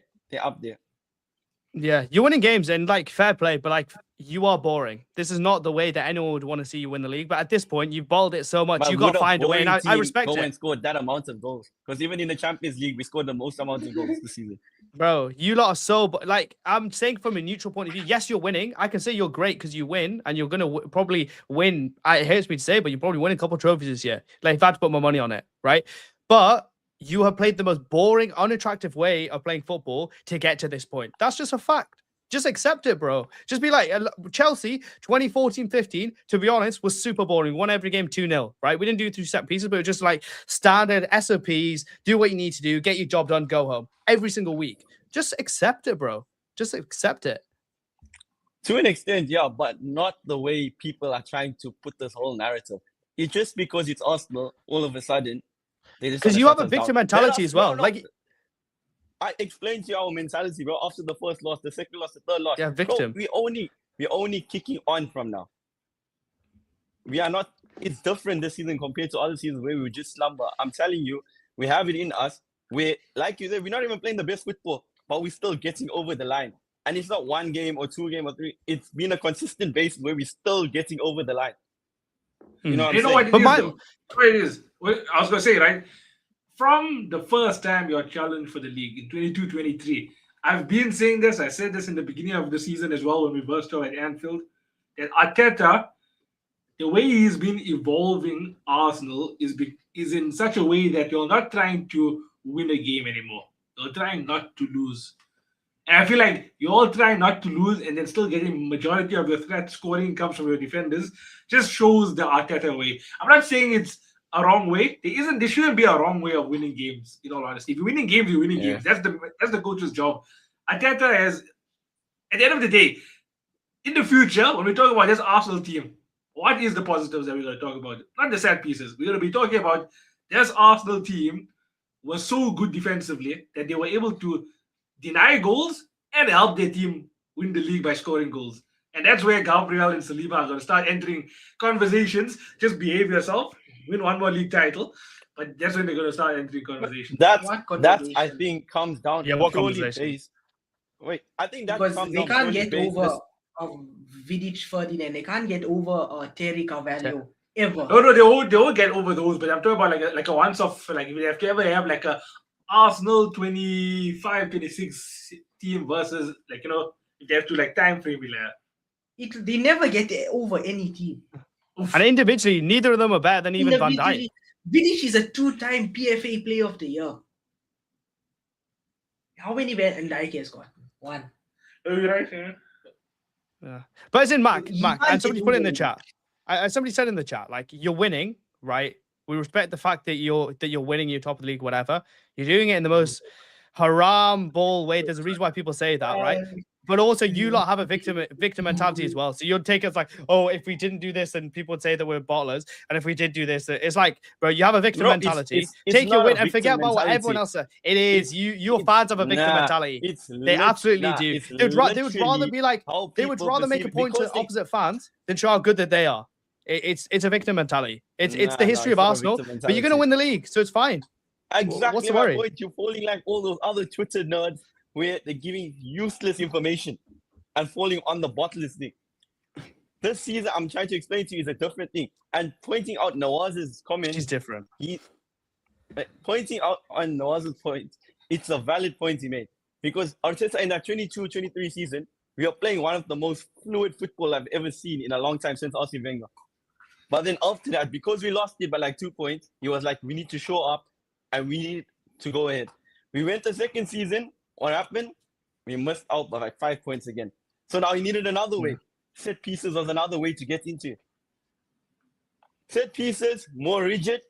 Yeah, you're winning games and like fair play, but like you are boring. This is not the way that anyone would want to see you win the league. But at this point, you've balled it so much, But you got would to find a way, and boring I team respect go it. and score that amount of goals. Because even in the Champions League, we scored the most amount of goals this season. Bro, you lot are so like I'm saying from a neutral point of view. Yes, you're winning. I can say you're great because you win, and you're gonna probably win. It hurts me to say, but you probably win a couple trophies this year. Like if I had to put my money on it, right? But you have played the most boring, unattractive way of playing football to get to this point. That's just a fact. Just accept it, bro. Just be like, Chelsea 2014-15, to be honest, was super boring. Won every game 2-0, right? We didn't do it through set pieces, but it was just like standard SOPs, do what you need to do, get your job done, go home. Every single week. Just accept it, bro. Just accept it. To an extent, yeah, but not the way people are trying to put this whole narrative. It's just because it's Arsenal, all of a sudden, they just Because want to you have shut a us down. victim Let mentality us- as well. no, Like, I explained to you our mentality, bro. After the first loss, the second loss, the third loss. yeah, Bro, victim. we're only kicking on from now. We are not. It's different this season compared to other seasons where we just slumber. I'm telling you, we have it in us. We're like you said, we're not even playing the best football, but we're still getting over the line. And it's not one game or two game or three. It's been a consistent basis where we're still getting over the line. You know what I'm You know saying? what it But is, my- though? What it is? What I was going to say, right? From the first time you're challenged for the league in 22-23, I've been saying this. I said this in the beginning of the season as well when we burst out at Anfield, that Arteta, the way he's been evolving Arsenal is in such a way that you're not trying to win a game anymore. You're trying not to lose. And I feel like you're all trying not to lose and then still getting majority of your threat scoring comes from your defenders. Just shows the Arteta way. I'm not saying it's a wrong way. There shouldn't be a wrong way of winning games, in all honesty. If you're winning games, you're winning Yeah. games. That's the coach's job. Arteta has, at the end of the day, in the future, when we talk about this Arsenal team, what is the positives that we're going to talk about? Not the sad pieces. We're going to be talking about this Arsenal team was so good defensively that they were able to deny goals and help their team win the league by scoring goals. And that's where Gabriel and Saliba are going to start entering conversations. Just behave yourself, win one more league title. But that's when they're going to start entering conversations. That What I conversation? think comes down Yeah, what purely conversation? based. Wait, I think that Because comes they down can't purely get based. over Vidic Ferdinand. They can't get over Terry Carvalho ever. No, they won't get over those. But I'm talking about like a once off. Like if they have to ever have like a Arsenal 25-26 team versus like if they have to like time frame it like. They never get over any team. Oof. And individually, neither of them are better than even Van Dijk. Individually, Vidic is a two-time PFA Player of the Year. How many Van Dijk has got? One. Oh, you're right, yeah. Yeah. But it's in Mac, You and can't somebody get put it in over the it. chat. Somebody said in the chat, like, you're winning, right? We respect the fact that you're winning, you're top of the league, whatever. You're doing it in the most haram ball way. There's a reason why people say that, right? But also, you lot have a victim mentality as well. So you'll take us like, oh, if we didn't do this, then people would say that we're bottlers. And if we did do this, it's like, bro, you have a victim Bro, it's- mentality. it's Take your not a win and victim forget about what everyone mentality. else says. It is. You're it's- fans of a victim nah, mentality. It's They absolutely do. It's They would rather literally be like, how they would people rather make a perceive- point to because they- opposite fans than show how good that they are. It's a victim mentality. It's the Nah, history it's of not a Arsenal, victim but you're going to mentality. win the league, so it's fine. Exactly What's the my worry? point. You're falling like all those other Twitter nerds where they're giving useless information and falling on the bottlers thing. This season, I'm trying to explain to you is a different thing. And pointing out Nawaz's comment, She's different. pointing out on Nawaz's point, it's a valid point he made. Because Arteta in that 22-23 season, we are playing one of the most fluid football I've ever seen in a long time since Arsene Wenger. But then after that, because we lost it by like 2 points, he was like, we need to show up and we need to go ahead. We went the second season. What happened? We missed out by like 5 points again. So now he needed another way. Set pieces was another way to get into it. Set pieces, more rigid.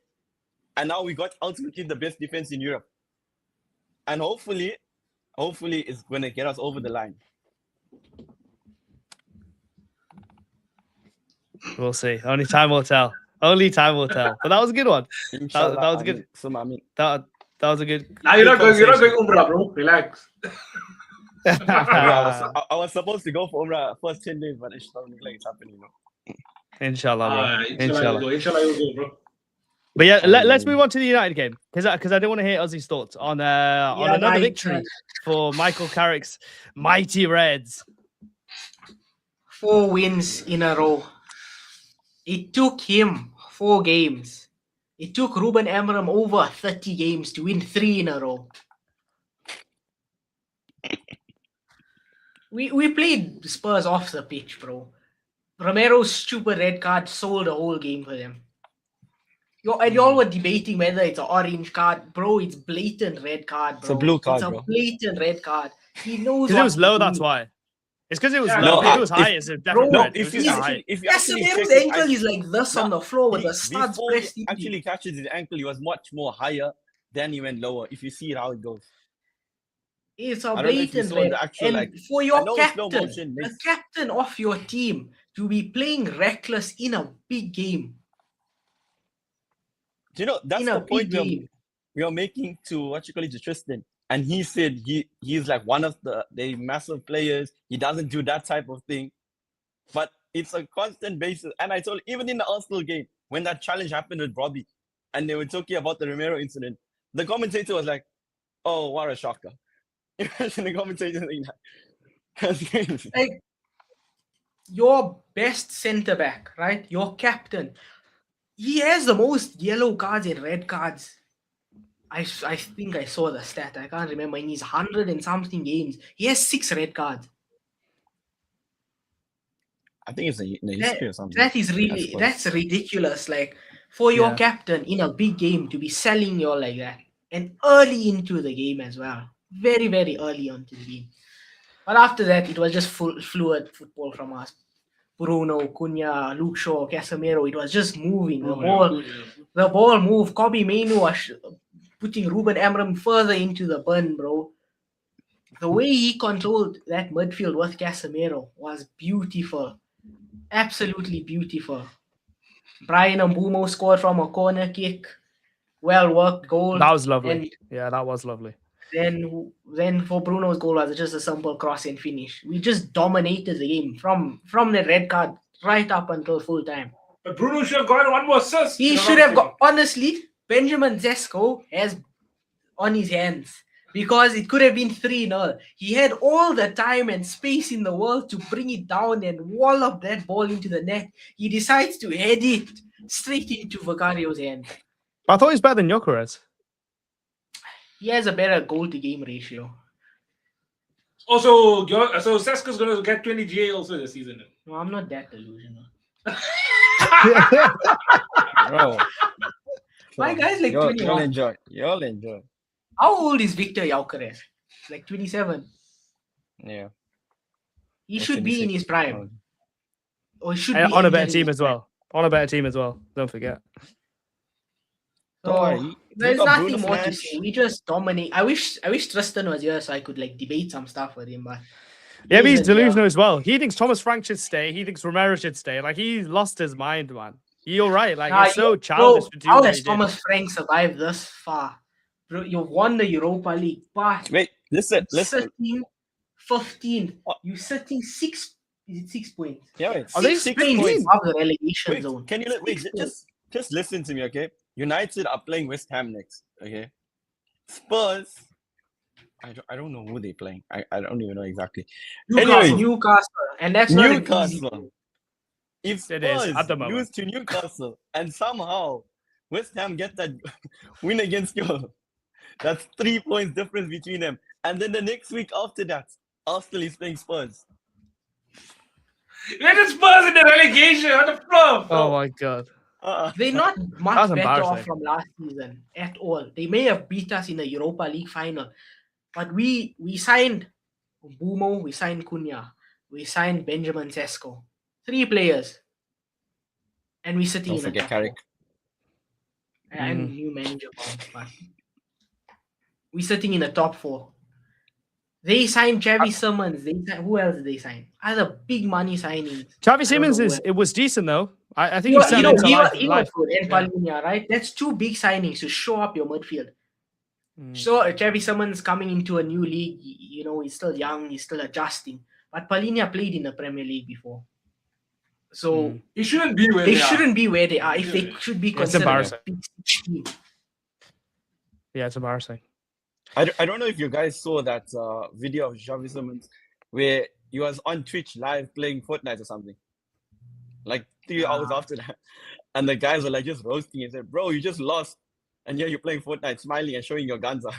And now we got ultimately the best defense in Europe. And hopefully it's going to get us over the line. We'll see. Only time will tell. Only time will tell. But that was a good one. Inshallah, that was good. I mean, That was a good. Now you're not going conversation. Umrah, bro. Relax. I was supposed to go for Umrah first 10 days, but it doesn't look like it's happening. Inshallah, bro. Inshallah. Inshallah, you'll go, bro. But yeah, let's move on to the United game because I don't want to hear Ozzy's thoughts on another United. victory for Michael Carrick's mighty Reds. 4 wins in a row. It took him 4 games. It took Ruben Amorim over 30 games to win 3 in a row. We played Spurs off the pitch, bro. Romero's stupid red card sold the whole game for them. Y'all were debating whether it's an orange card. Bro, it's blatant red card, bro. It's a blue card, It's a bro. blatant red card. He knows Because it what was to low, do. that's why. It's because it was Yeah, low. no, If it was high, it's a definite bro, red. It if was you just high. actually, if you Yes, actually Semedo's check it, ankle is like this on the floor with the studs before pressed he in. actually catches his ankle, he was much more higher than he went lower. If you see how it goes. It's a I don't know if you blatant saw red. the actual, And like, for I your know slow captain, motion the makes. captain of your team, to be playing reckless in a big game. You know, that's In a the point big game. we are making to to Tristan. And he said he's like one of the massive players. He doesn't do that type of thing. But it's a constant basis. And I told even in the Arsenal game, when that challenge happened with Robbie, and they were talking about the Romero incident, the commentator was like, "Oh, what a shocker!" Imagine the commentator saying that. That's crazy. Like your best centre back, right? Your captain. He has the most yellow cards and red cards. I think I saw the stat. I can't remember. In his 100 and something games, he has 6 red cards. I think it's in the history or something. That is really, that's ridiculous. Like for your captain in a big game to be selling you all like that, and early into the game as well, very very early onto the game. But after that, it was just fluid football from us. Bruno, Cunha, Luke Shaw, Casemiro. It was just moving. The ball moved. Kobe Mainu was putting Ruben Amorim further into the burn, bro. The way he controlled that midfield with Casemiro was beautiful. Absolutely beautiful. Brian Mbumo scored from a corner kick. Well worked goal. That was lovely. And Yeah, that was lovely. then for Bruno's goal was just a simple cross and finish. We just dominated the game from the red card right up until full time. But Bruno should have gotten one more assist. He should have got, honestly, Benjamin Sesko has on his hands because it could have been 3-0. He had all the time and space in the world to bring it down and wallop that ball into the net. He decides to head it straight into Vicario's hand. I thought he was better than Gyökeres. He has a better goal-to-game ratio. Also, so Seska's going to get 20 GA also this season. No, I'm not that delusional. Bro. My guy's like You'll 21. enjoy. You'll enjoy. How old is Victor Gyökeres? Like 27. Yeah. He Or should be in 26. his prime. Or he should be On a better entering team his as well. On a better team as well. Don't forget. Don't worry. There's You got nothing Bruno more to Fernandes. say. We just dominate. I wish Tristan was here so I could like debate some stuff with him, but Yeah, but he's isn't, delusional as well. He thinks Thomas Frank should stay. He thinks Romero should stay. Like, he's lost his mind, man. You're right. Like, Nah, it's so bro, childish to do how what has he did. Thomas Frank survived this far? Bro, you won the Europa League, but Wait, listen. sitting 15. What? You sitting 6. Is it 6 points? Yeah, wait. Are they 6 16? points above the relegation Wait, zone. can you wait? 6 points. Just listen to me, okay? United are playing West Ham next, okay? Spurs, I don't know who they're playing. I don't even know exactly. Newcastle, and that's not an easy Newcastle. game. If It is, Spurs at the moment. lose to Newcastle and somehow West Ham get that win against you, that's 3 points difference between them. And then the next week after that, Arsenal is playing Spurs. Let the Spurs in the relegation on the floor. Oh, my God. They're not much That's better off embarrassing. from last season at all. They may have beat us in the Europa League final, but we signed Bumo, we signed Cunha, we signed Benjamin Sesko. 3 players. And we're sitting Don't in a forget top Carrick. 4. And new manager comes, but we're sitting in the top 4. They signed Xavi Simmons. Who else did they sign? Other big money signings. Xavi Simmons know it was decent, though. I think He he's settled into was life. good. And Yeah. Palinha, right? That's 2 big signings to show up your midfield. Mm. So Xavi Simmons coming into a new league, he's still young, he's still adjusting. But Palinha played in the Premier League before. So He shouldn't be where they they are. shouldn't be where they are if they should be It's considered a embarrassing. big team. Yeah, it's embarrassing. I don't know if you guys saw that video of Xavi Simmons where he was on Twitch live playing Fortnite or something. Like 3 hours after that. And the guys were like just roasting and said, "Bro, you just lost. And here you're playing Fortnite, smiling and showing your guns out."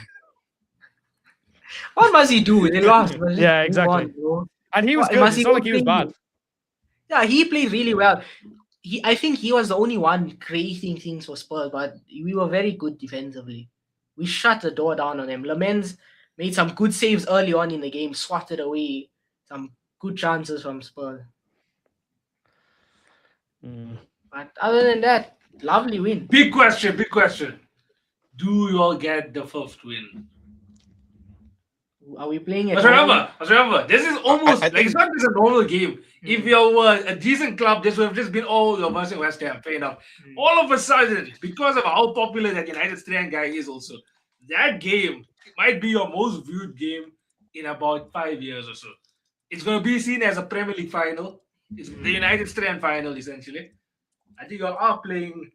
What must he do? They lost. But Yeah, move exactly. on, bro. And he was What, good. must It's he not like he was go bad. Yeah, he played really well. I think he was the only one creating things for Spurs, but we were very good defensively. We shut the door down on them. Lamens made some good saves early on in the game, swatted away some good chances from Spurs. Mm. But other than that, lovely win. Big question. Do you all get the 5th win? Are we playing at But remember, this is almost I like it's think- not just a normal game. If you were a decent club, this would have just been you're versus West Ham, fair enough. All of a sudden, because of how popular that United Strand guy is, also that game might be your most viewed game in about 5 years or so. It's going to be seen as a Premier League final. It's the United Strand final, essentially. I think you all are playing.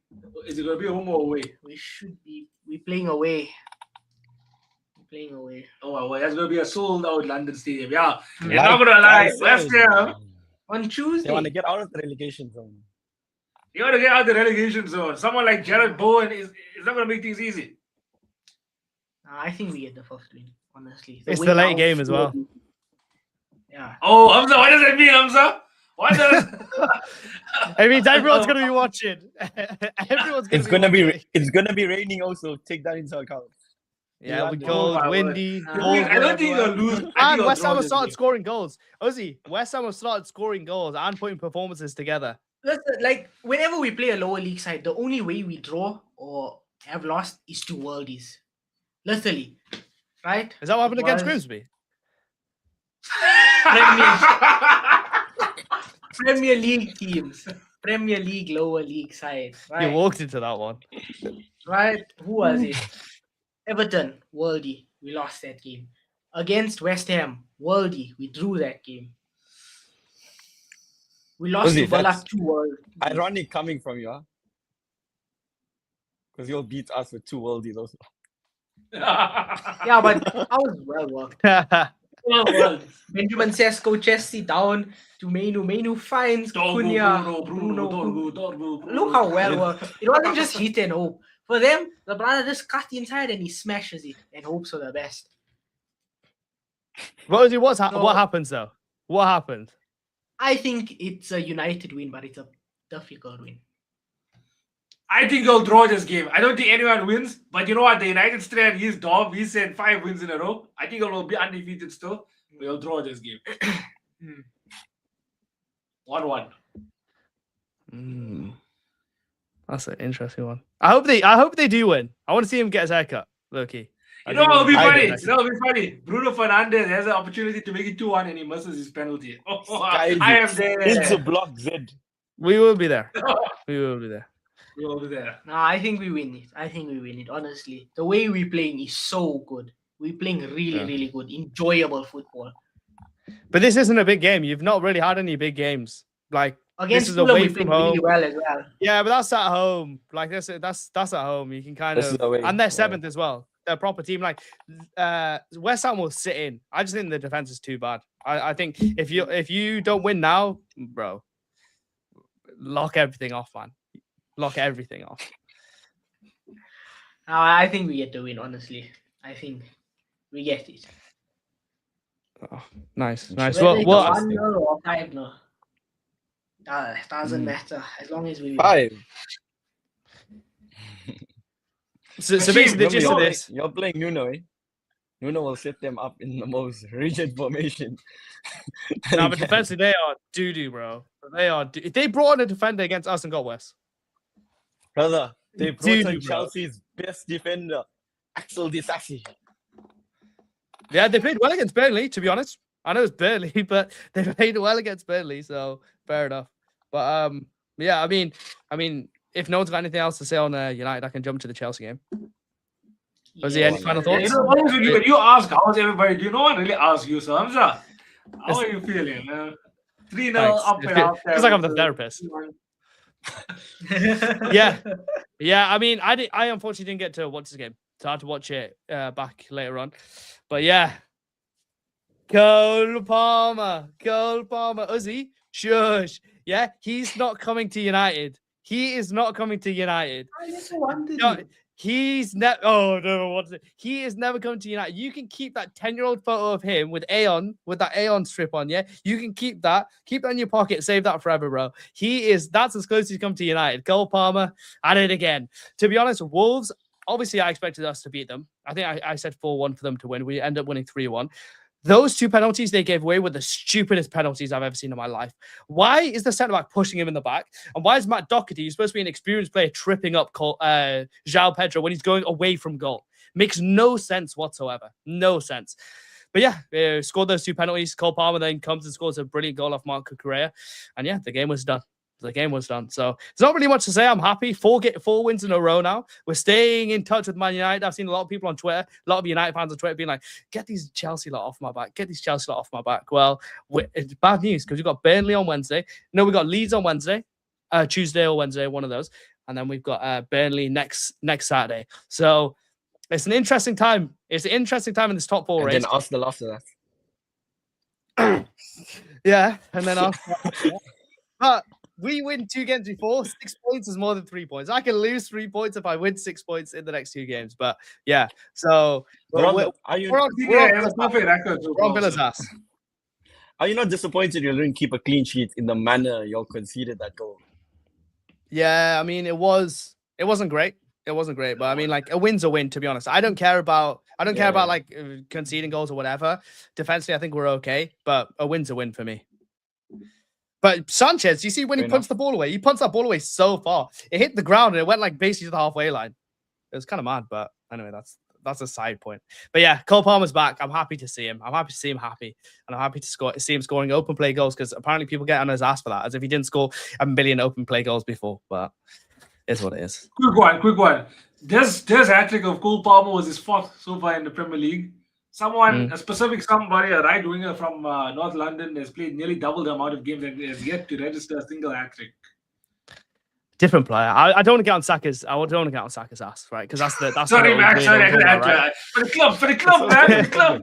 Is it going to be home or away? We're playing away. We're playing away. Oh, well, that's going to be a sold out London stadium. Yeah. Hmm. And not going to lie, West Ham, On They Tuesday. want to get out of the relegation zone. you got to get out of the relegation zone. Someone like Jared Bowen is not going to make things easy. I think we get the first win, honestly. It's win the late out game as well. Yeah. Oh, Hamza, what does that mean, Hamza? What does? I mean, everyone's gonna be watching. Everyone's It's gonna be. gonna Watching. be it's gonna be raining also. Take that into account. Yeah, with Oh cold, my word. windy. I cold, I don't think you'll everywhere. lose. I think And you'll West draw Ham have this started game. scoring goals. Ozzy, West Ham have started scoring goals and putting performances together. Like, whenever we play a lower league side, the only way we draw or have lost is to worldies. Literally. Right? Is that what happened It against was Grimsby? Premier League teams. Premier League, lower league side. You Right? walked into that one. Right? Who was it? Everton, worldie. We lost that game. Against West Ham, worldie. We drew that game. We lost Ozzy, to Villa that's 2-1. Ironic coming from you, huh? Because you'll beat us with 2 worldies also. Yeah, but I was well worked. Benjamin Sesko, Chelsea down to Menu finds Cunha, Bruno. Look how well worked. It wasn't just hit and hope. For them, the brother just cut inside and he smashes it and hopes for the best. Rosie, what No. happens though? What happened? I think it's a United win, but it's a difficult win. I think they'll draw this game. I don't think anyone wins, but you know what? The United Strand, he's Dom. He said 5 wins in a row. I think it will be undefeated still. We'll draw this game. 1-1. That's an interesting one. I hope they do win. I want to see him get his haircut, Loki. You know what'll be I funny? don't You know what'll be funny? Bruno Fernandes has an opportunity to make it 2-1 and he misses his penalty. Sky I am there. Into block Z. We will be there. We will be there. We will be there. No, I think we win it. Honestly, the way we're playing is so good. We're playing really good, enjoyable football. But this isn't a big game. You've not really had any big games. Like Against this is Fulham, away we from played really home. well as well. Yeah, but that's at home. Like that's at home. You can kind This is of, away, and they're yeah. 7th as well. They're a proper team. Like West Ham will sit in. I just think the defense is too bad. I think if you don't win now, bro, lock everything off, man. Lock everything off. No, I think we get the win. Honestly, I think we get it. Oh, nice. Whether Well, it's well, 1-0 or 5-0, doesn't matter as long as we win. 5. so Achieve, basically, the gist of remember, this. You're playing Nuno, eh? Nuno will set them up in the most rigid formation. No, but defensively, they are doo-doo, bro. They are. If they brought in a defender against us and got West, Brother, they brought Dude, in bro. Chelsea's best defender, Axel Disasi. yeah, they played well against Burnley. To be honest, I know it's Burnley, but they played well against Burnley, so fair enough. But yeah, I mean, if no one's got anything else to say on United, I can jump to the Chelsea game. Was there any final You thoughts? know, always when you ask how's everybody, do you know one really ask you, so Hamza? How are you feeling? 3-0 Thanks. up It and feel- out. feels like I'm the therapist. Yeah. I mean, I unfortunately didn't get to watch this game, so I had to watch it back later on. But yeah, Cole Palmer, Uzi, shush. Yeah, he's not coming to United. He is not coming to United. No, he's never. Oh no, what's it? He is never coming to United. You can keep that 10-year-old photo of him with Aeon, with that Aeon strip on. Yeah, you can keep that in your pocket, save that forever, bro. That's as close as he's come to United. Cole Palmer at it again. To be honest, Wolves. Obviously, I expected us to beat them. I think I said 4-1 for them to win. We end up winning 3-1. Those 2 penalties they gave away were the stupidest penalties I've ever seen in my life. Why is the centre back pushing him in the back? And why is Matt Doherty, who's supposed to be an experienced player, tripping up João Pedro when he's going away from goal? Makes no sense whatsoever. No sense. But yeah, scored those 2 penalties. Cole Palmer then comes and scores a brilliant goal off Marco Correa. And yeah, the game was done. The game was done. So there's not really much to say. I'm happy. 4 wins in a row now. We're staying in touch with Man United. I've seen a lot of people on Twitter, a lot of United fans on Twitter being like, get these Chelsea lot off my back. Get these Chelsea lot off my back. Well, it's bad news because we've got Burnley on Wednesday. No, we've got Leeds on Wednesday, Tuesday or Wednesday, one of those. And then we've got Burnley next Saturday. So it's an interesting time. It's an interesting time in this top 4 race. And then Arsenal after that. Yeah, and then after that. But we win 2 games before. 6 points is more than 3 points. I can lose 3 points if I win 6 points in the next 2 games. But yeah, so we're on Villa's ass. Are you not disappointed you didn't keep a clean sheet in the manner you all conceded that goal? Yeah, I mean, it wasn't great. It wasn't great, but I mean, like, a win's a win, to be honest. I don't care about like conceding goals or whatever. Defensively, I think we're okay, but a win's a win for me. But Sanchez, you see when he punched the ball away, he punched that ball away so far. It hit the ground and it went like basically to the halfway line. It was kind of mad, but anyway, that's a side point. But yeah, Cole Palmer's back. I'm happy to see him. I'm happy to see him happy. And I'm happy to see him scoring open play goals because apparently people get on his ass for that, as if he didn't score a million open play goals before. But it's what it is. Quick one. This hat-trick of Cole Palmer was his 4th so far in the Premier League. A specific somebody, a right winger from North London, has played nearly double the amount of games and has yet to register a single hat-trick. Different player. I don't want to get on Saka's. I don't want to get on Saka's ass, right? Because that's sorry, Max. Sorry, right? For the club, man, for the club.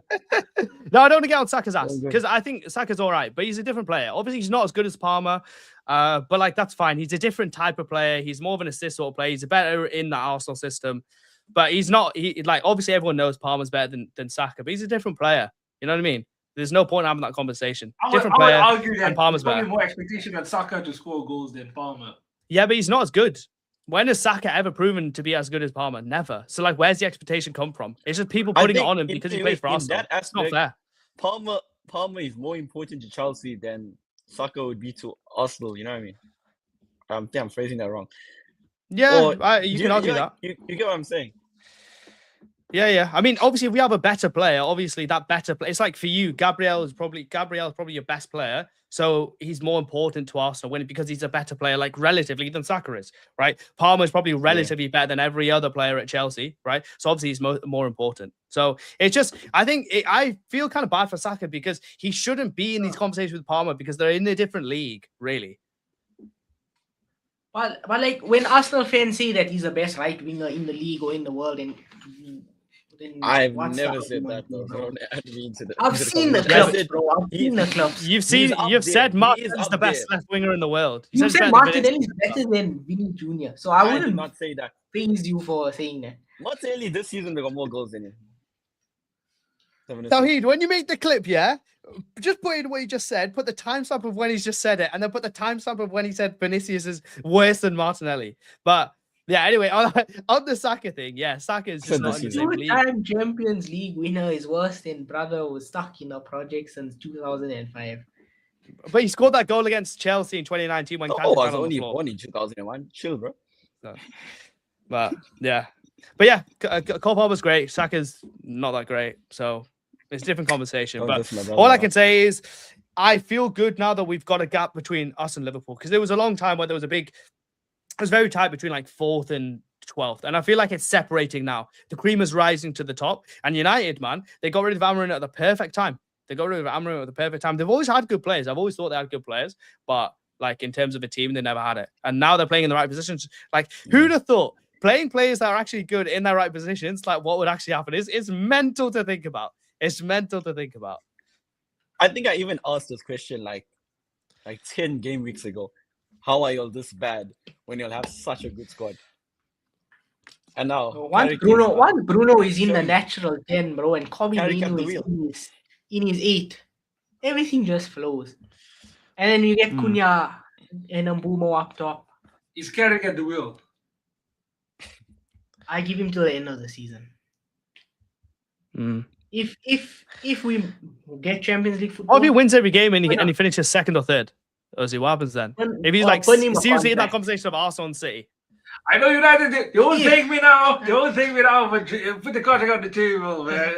No, I don't want to get on Saka's ass because I think Saka's all right, but he's a different player. Obviously, he's not as good as Palmer, but like that's fine. He's a different type of player. He's more of an assist sort of player. He's better in the Arsenal system. But he's not. He like obviously everyone knows Palmer's better than Saka, but he's a different player. You know what I mean? There's no point in having that conversation. Different player. I would argue that and Palmer's there's better. probably more expectation on Saka to score goals than Palmer. Yeah, but he's not as good. When has Saka ever proven to be as good as Palmer? Never. So like, where's the expectation come from? It's just people putting it on him because he plays for Arsenal. It's not fair. Palmer is more important to Chelsea than Saka would be to Arsenal. You know what I mean? I think I'm phrasing that wrong. Yeah, you can argue that. You get what I'm saying? Yeah. I mean, obviously, if we have a better player, obviously that better player. It's like for you, Gabriel is probably your best player, so he's more important to Arsenal winning because he's a better player, like relatively than Saka is, right? Palmer is probably relatively better than every other player at Chelsea, right? So obviously he's more important. So it's just, I feel kind of bad for Saka because he shouldn't be in these conversations with Palmer because they're in a different league, really. But like when Arsenal fans say that he's the best right winger in the league or in the world, and I've never said that though. I've seen the clubs, bro. I've seen the clubs. You've said Martinelli's the best left winger in the world. You said Martinelli's better than Vinny Jr. So I wouldn't not say that. Praise you for saying that. Martinelli this season they got more goals than him. Tawheed, when you make the clip, just put in what you just said, put the timestamp of when he's just said it, and then put the timestamp of when he said Vinicius is worse than Martinelli. But yeah, anyway, on the Saka thing, Saka is just not in the same league. Two-time Champions League winner is worse than brother was stuck in a project since 2005. But he scored that goal against Chelsea in 2019 when I was only born in 2001. Chill, bro. But Cole Palmer's great. Saka's not that great. So it's a different conversation. But all I can say is I feel good now that we've got a gap between us and Liverpool because there was a long time where it was very tight between like 4th and 12th. And I feel like it's separating now. The cream is rising to the top. And United, man, they got rid of Amarin at the perfect time. They've always had good players. I've always thought they had good players. But like in terms of a team, they never had it. And now they're playing in the right positions. Like who'd have thought playing players that are actually good in their right positions, like what would actually happen is mental to think about. It's mental to think about. I think I even asked this question like 10 game weeks ago. How are y'all this bad when you'll have such a good squad? And now once Bruno is in the natural 10, bro, and Kobe Mino is in his 8. Everything just flows. And then you get Cunha and Mbumo up top. He's carrying at the wheel. I give him till the end of the season. If we get Champions League football, if he wins every game and he finishes 2nd or 3rd, what happens then? If he's like seriously in that conversation of Arsenal and City, I know United. They won't take me now. They won't take me now. But put the contract on the table, man.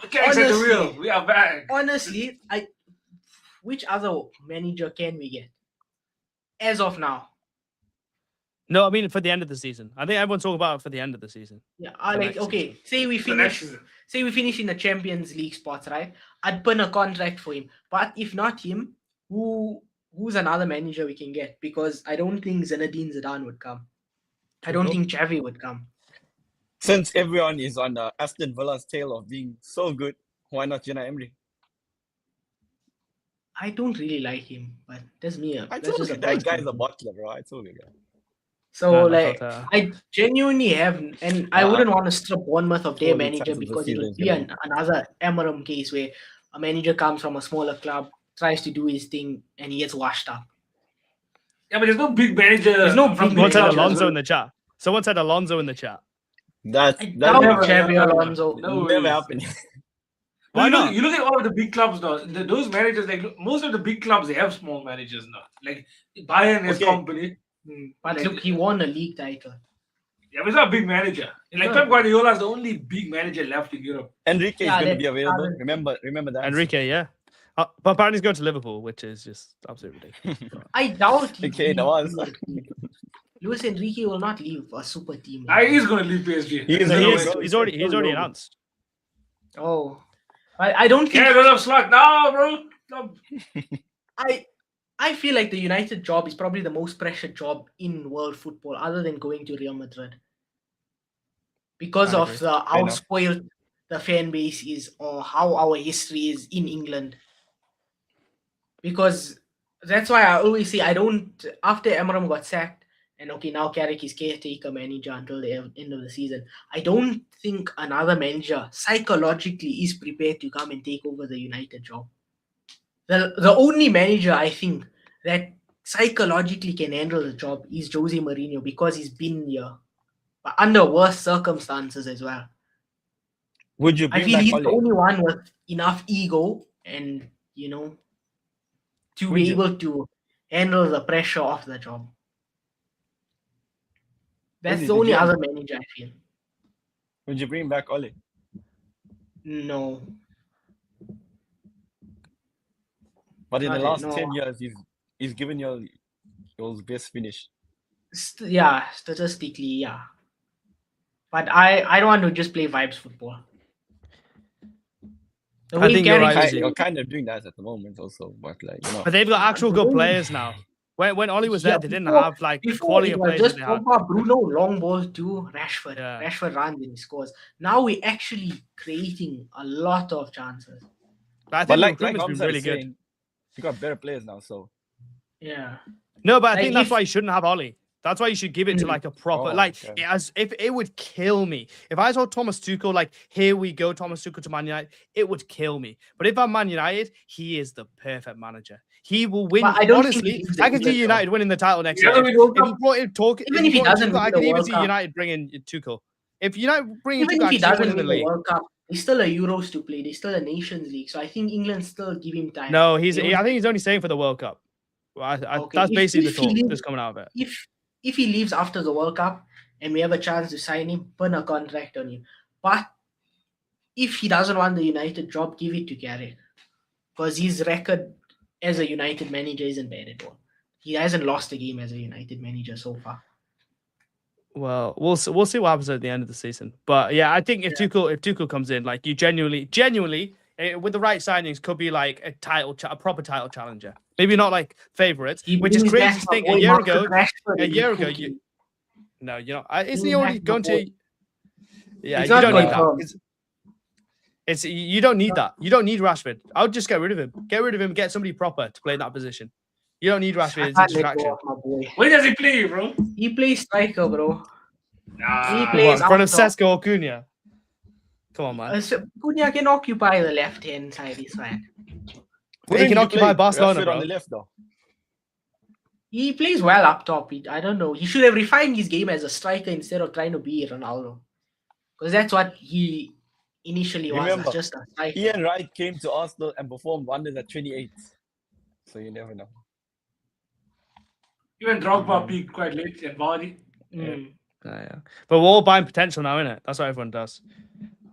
Can't set the Honestly. wheel. We are back. Honestly, which other manager can we get as of now? No, I mean for the end of the season. I think everyone's talking about it for the end of the season. Yeah, The like next okay, say we The next finish, season. say we finish in the Champions League spots, right? I'd put a contract for him. But if not him, who's another manager we can get? Because I don't think Zinedine Zidane would come. I don't Tuchel? think Xavi would come. Since everyone is on Aston Villa's tail of being so good, why not Unai Emery? I don't really like him, but that's me. I That's told just you a that guy's personal a thing. butler, bro. I told you. So No, like, not I genuinely have, and I wouldn't want to strip Bournemouth of their All the manager chances of because the it'll season be is another Emeram case where a manager comes from a smaller club, tries to do his thing, and he gets washed up. Yeah, but there's no big manager. There's no from big Someone said manager. Alonso in the chat. Someone said Alonso in the chat. That I that doubt never Never, Xavi never, Alonso. no never ways. happened. Why you look, not? you look at all of the big clubs now. Those managers, like most of the big clubs, they have small managers now. Like Bayern has Okay. company. But Like- look, he won a league title. Yeah, but he's not a big manager. Like No. Pep Guardiola is the only big manager left in Europe. Enrique Yeah, is going to that- be available. that- Remember that. Enrique, yeah. But apparently he's going to Liverpool, which is just absolutely ridiculous. I doubt he Okay, that was. Luis Enrique will not leave a super team. He's going to leave PSG. He is There's a no hero, way. bro. He's already announced. Oh, I don't think. Get rid of Slot now, bro. No. I feel like the United job is probably the most pressured job in world football, other than going to Real Madrid, because I of agree. how enough. spoiled the fan base is, or how our history is in England. Because that's why I always say I don't. After Emeram got sacked, and okay, now Carrick is caretaker manager until the end of the season. I don't think another manager psychologically is prepared to come and take over the United job. The only manager I think that psychologically can handle the job is Jose Mourinho, because he's been here, but under worse circumstances as well. Would you I bring feel back he's the Ole? only one with enough ego and to Would be you? able to handle the pressure of the job. That's Really, the did only you- other manager I feel. Would you bring back Ole? No. But in the Not last yet, no. 10 years, he's given your best finish. Yeah, statistically, yeah. But I don't want to just play vibes football. The I way think you're Carrick right, is- Izzy. You're kind of doing that at the moment also, but But they've got actual good players now. When Ollie was there, Yeah, they didn't before- have like Before quality it of was players just that they had. Pogba, Bruno, long ball to Rashford. Yeah. Rashford runs and he scores. Now we're actually creating a lot of chances. But I think but the like recruitment's been Hamza really is good. saying, you got better players now, so Yeah. No, but I Like, think that's if- why you shouldn't have Ollie. That's why you should give it to Mm. like a proper, Oh, like, okay. as if it would kill me. If I saw Thomas Tuchel, like, here we go, Thomas Tuchel to Man United, it would kill me. But if I'm Man United, he is the perfect manager. He will win. But I don't think Honestly, he needs the I can see England job. United winning the title next Yeah, year. we World If you Cup. brought in Even if he doesn't Tuchel, I win can the even World see Cup. United bringing Tuchel. If United bring in Even Tuchel, if he I can see doesn't winning win the the league. World Cup, there's still a Euros to play. There's still a Nations League. So I think England still give him time. No, They only- I think he's only staying for the World Cup. Well, Okay, that's if- basically if the he talk leaves- that's coming out of it. If he leaves after the World Cup and we have a chance to sign him, put a contract on him. But if he doesn't want the United job, give it to Carrick, because his record as a United manager isn't bad at all. He hasn't lost a game as a United manager so far. Well, we'll see what happens at the end of the season. But yeah, I think if Tuchel comes in, like you genuinely, with the right signings, could be like a proper title challenger. Maybe not like favourites, He which is brings crazy back to my think. boy A year Marcus ago, Rashford a and year he's ago, cooking. no, isn't he Bring already back going my boy. to? Yeah, It's you not don't need confirmed. that. It's you don't need that. You don't need Rashford. I would just get rid of him. Get rid of him. Get somebody proper to play in that position. You don't need Rashford. I It's a can't let distraction. go of my boy. Where does he play, bro? He plays striker, bro. Nah. He What, plays in front of up top. Sesko or Cunha? Come on, man. Cunha can occupy the left hand side. He's fine. He can occupy Barcelona, Rashford bro. on the left, though. He plays well up top. I don't know. He should have refined his game as a striker instead of trying to be Ronaldo, because that's what he initially Remember, was, just a striker. Ian Wright came to Arsenal and performed wonders at 28. So you never know. Even Drogba peaked quite late and Vardy. Mm. Yeah. But we're all buying potential now, innit? That's what everyone does.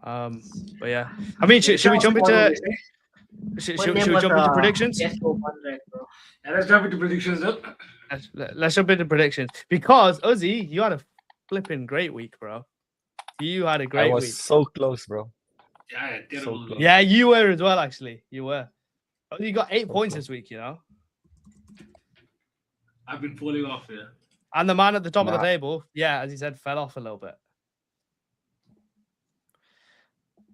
But yeah, I mean, should we jump into should we jump into predictions? Yes, go on, right, bro. Yeah, let's jump into predictions though. Let's jump into predictions because Uzi, you had a flipping great week, bro. You had a I great was week. so close, bro. Yeah, terrible. close. Yeah, you were as well. Actually, you were. You got 8 points this week, you know. I've been falling off here. And the man at the top of the table, yeah, as he said, fell off a little bit.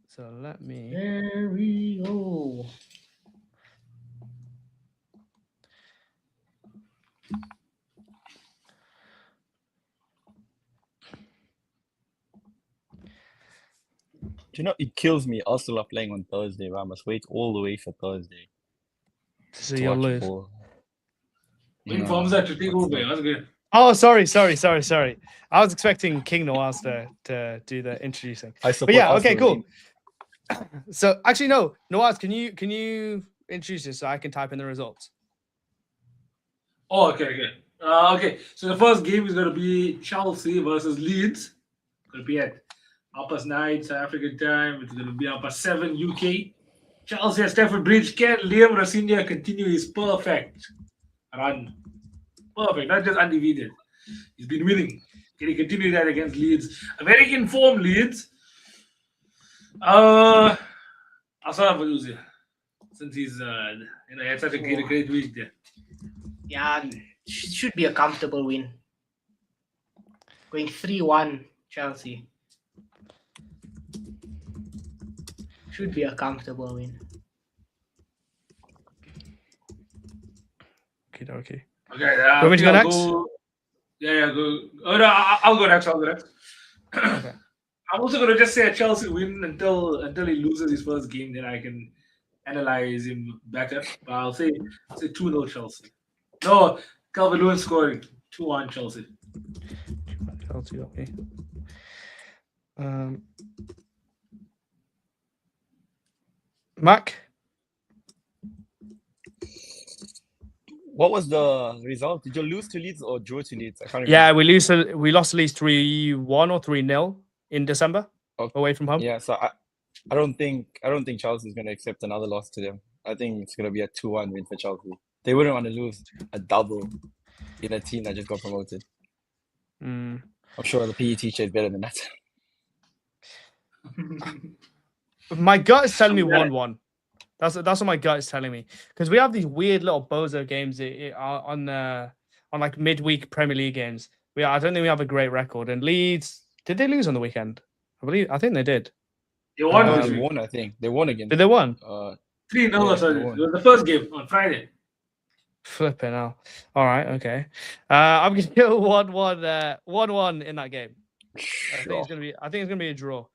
So let me. There we go. Do you know it kills me? I still love playing on Thursday, but I must wait all the way for Thursday. So you'll lose. When forms that to take over, that's good. Oh, sorry. I was expecting King Noaz to do the introducing. But yeah, okay, cool. So actually, no, Noaz, can you introduce this so I can type in the results? Oh, okay. Okay, so the first game is going to be Chelsea versus Leeds. Going to be at 9:30 South African time. It's going to be 7 UK. Chelsea at Stamford Bridge. Can Liam Rosinia continue his perfect run? Perfect, not just undefeated. He's been winning. Can he continue that against Leeds? A very informed Leeds. I'll start off with Uzi, since he's he had such a great week there. Yeah, should be a comfortable win. Going 3-1 Chelsea. Should be a comfortable win. Okay. Okay. Want me to go next? Go. Oh no, I'll go next. Okay. I'm also gonna just say a Chelsea win until he loses his first game. Then I can analyze him better. But I'll say 2-0 Chelsea. No, Calvert-Lewin scoring 2-1 Chelsea. Chelsea, okay. Mac. What was the result? Did you lose to Leeds or draw to Leeds? I can't remember. Yeah, we lost at least 3-1 or 3-0 in December away from home. Yeah, so I don't think Chelsea is going to accept another loss to them. I think it's going to be a 2-1 win for Chelsea. They wouldn't want to lose a double in a team that just got promoted. I'm sure the PE teacher is better than that. My gut is telling me 1-1. That's what my gut is telling me, because we have these weird little bozo games on like midweek Premier League games. I don't think we have a great record. And Leeds, did they lose on the weekend? I think they did. They won. They won. I think they won again. Did they won? 3-0. Yeah, Sorry, it was the first game on Friday. Flipping hell. All right, okay. I'm gonna go 1-1 in that game. I think it's gonna be a draw.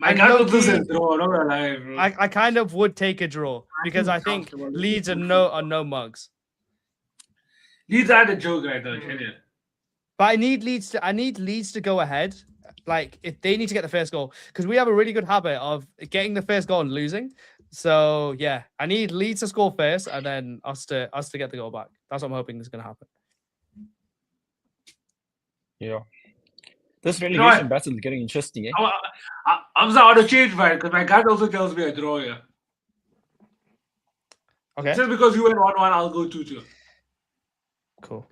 My gut was a draw. Not gonna lie, bro. I kind of would take a draw because I think Leeds are no mugs. Leeds are the joke right now, can you? But I need Leeds to go ahead. Like, if they need to get the first goal, because we have a really good habit of getting the first goal and losing. So yeah, I need Leeds to score first, and then us to get the goal back. That's what I'm hoping is going to happen. Yeah, this relegation battle is getting interesting. I'm sorry to change mine because my gut also tells me a draw here. Okay. Just because you went 1-1, I'll go 2-2. Cool.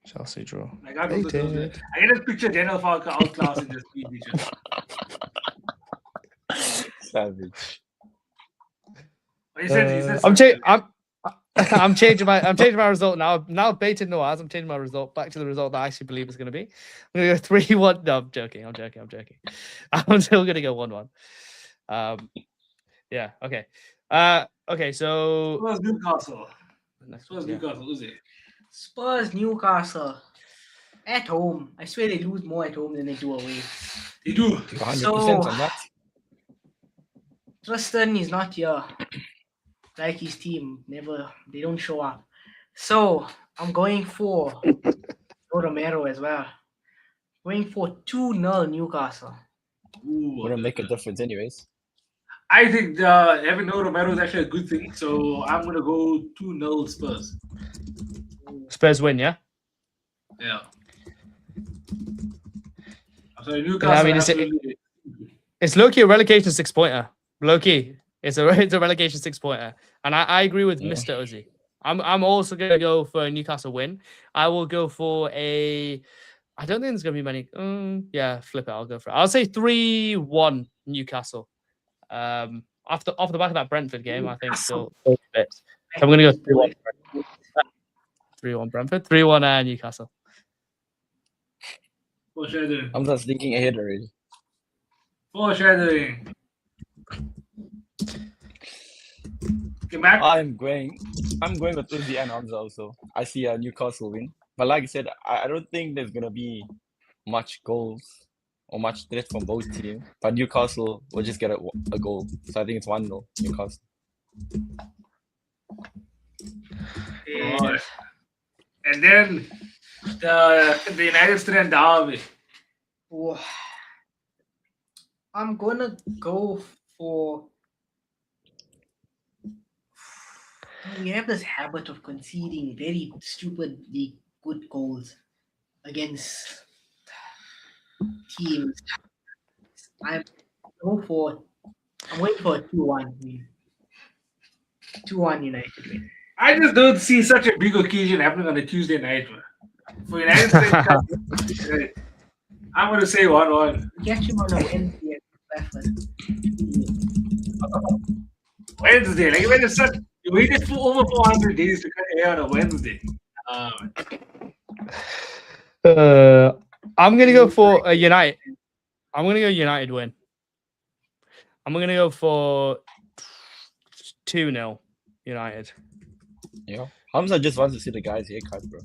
Chelsea draw. My gut also tells me. I can just picture Daniel Falca outclassing this speed teacher. Savage. I'm changing my result now. Now baited Noaz. I'm changing my result back to the result that I actually believe is going to be. I'm going to go 3-1. No, I'm joking. I'm still going to go 1-1. Yeah. Okay. Okay. So Spurs Newcastle. Newcastle, is it? Spurs Newcastle at home. I swear they lose more at home than they do away. They do. 100% on that. Tristan is not here. Like his team, they don't show up. So I'm going for Romero as well. Going for 2-0 Newcastle. Wouldn't make a difference anyways. I think having no Romero is actually a good thing. So I'm going to go 2-0 Spurs. Spurs win, yeah? Yeah. So Newcastle. I mean, absolutely. it's low-key a relegation 6-pointer. Low-key. It's a relegation 6-pointer. And I agree with Yeah. Mr. Ozzy. I'm also gonna go for a Newcastle win. I will go for a I don't think there's gonna be many. Yeah, flip it. I'll go for it. I'll say 3-1 Newcastle. Off the back of that Brentford game, I think they'll fit. So I'm gonna go 3-1. 3-1 Brentford. 3-1 Newcastle. Foreshadowing. I'm just thinking ahead already. Foreshadowing. Okay, Mac. I'm going with Uzi and Hamza also. I see a Newcastle win. But like I said, I don't think there's gonna be much goals or much threat from both teams. But Newcastle will just get a goal. So I think it's 1-0 Newcastle. Alright. And then the United States derby. Oh, I'm gonna go for. We have this habit of conceding very stupidly good goals against teams. I'm going for a 2-1 win. 2-1 United win. I just don't see such a big occasion happening on a Tuesday night, man. For United States, I'm going to say 1-1. Catch him on a Wednesday at Trafford. Wednesday, like when it's such, you waited for over 400 days to cut hair on a Wednesday. I'm gonna go for a United. I'm gonna go United win. I'm gonna go for 2-0 United. Yeah. Hamza just wants to see the guys' haircut, bro.